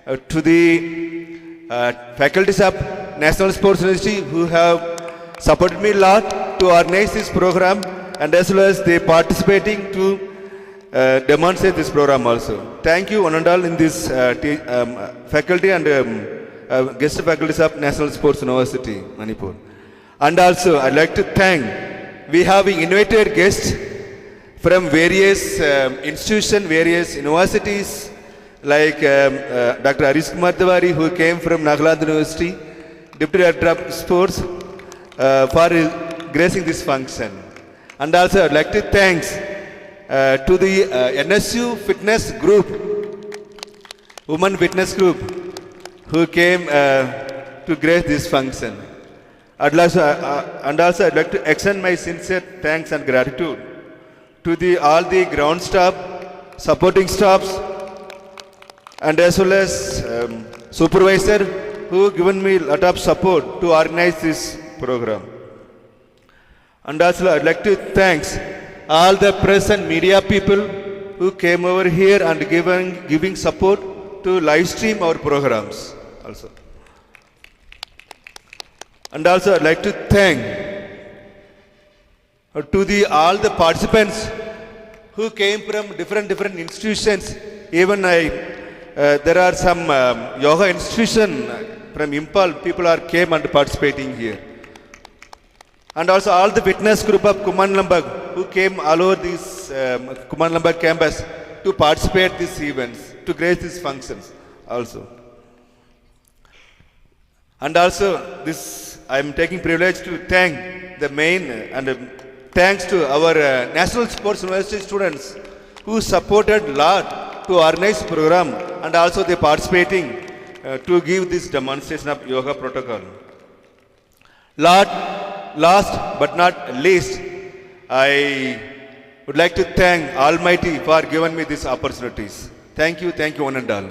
to the faculties of National Sports University who have supported me a lot to organize this program, and as well as they participating to demonstrate this program also. Thank you one and all in this faculty and guest faculties of National Sports University, Manipur. And also I'd like to thank, we have invited guests from various institutions, various universities, like Dr. Arish Kumar Tiwari, who came from Nagaland University, Deputy Director of Sports, for gracing this function. And also I'd like to thank to the NSU Fitness Group, Women Fitness Group, who came to grace this function. And also I'd like to extend my sincere thanks and gratitude to all the ground staff, supporting staffs, and as well as supervisor who given me a lot of support to organize this program. And also I'd like to thank all the press and media people who came over here and giving support to live stream our programs also. And also I'd like to thank to all the participants who came from different institutions. Even there are some yoga institution from Impal, people came and participating here. And also all the fitness group of Kumanlambag who came all over this Kumanlambag campus to participate these events, to grace these functions also. And also this, I am taking privilege to thank the main and thanks to our National Sports University students who supported a lot to organize the program, and also they participating to give this demonstration of yoga protocol. Last but not least, I would like to thank Almighty for giving me these opportunities. Thank you one and all.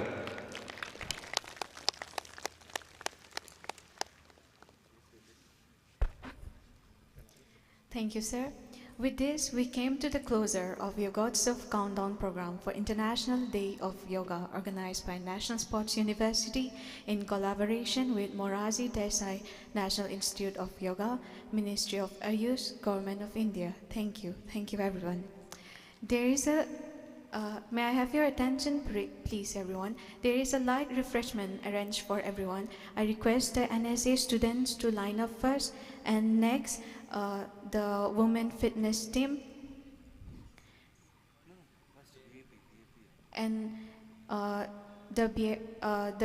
Thank you, sir. With this, we came to the closer of Yogotsav Countdown program for International Day of Yoga, organized by National Sports University in collaboration with Morarji Desai National Institute of Yoga, Ministry of Ayush, Government of India. Thank you. Thank you, everyone. There is a may I have your attention, please, everyone? There is a light refreshment arranged for everyone. I request the NSA students to line up first, and next, the women fitness team, and the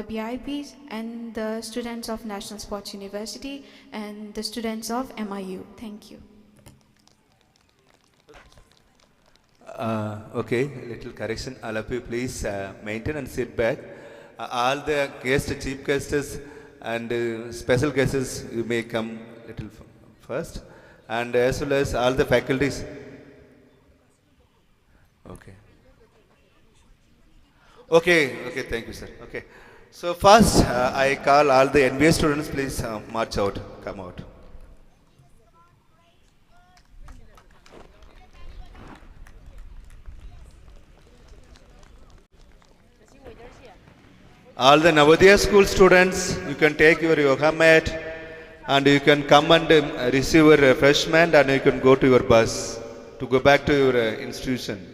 VIPs, and the students of National Sports University, and the students of MIU. Thank you. Okay, little correction. All of you please maintain and sit back. All the guests, chief guests and special guests, you may come little first. And as well as all the faculties. Okay, thank you, sir. Okay. So first, I call all the NBA students, please march out, come out. All the Navodaya school students, you can take your yoga mat and you can come and receive your refreshment, and you can go to your bus to go back to your institution.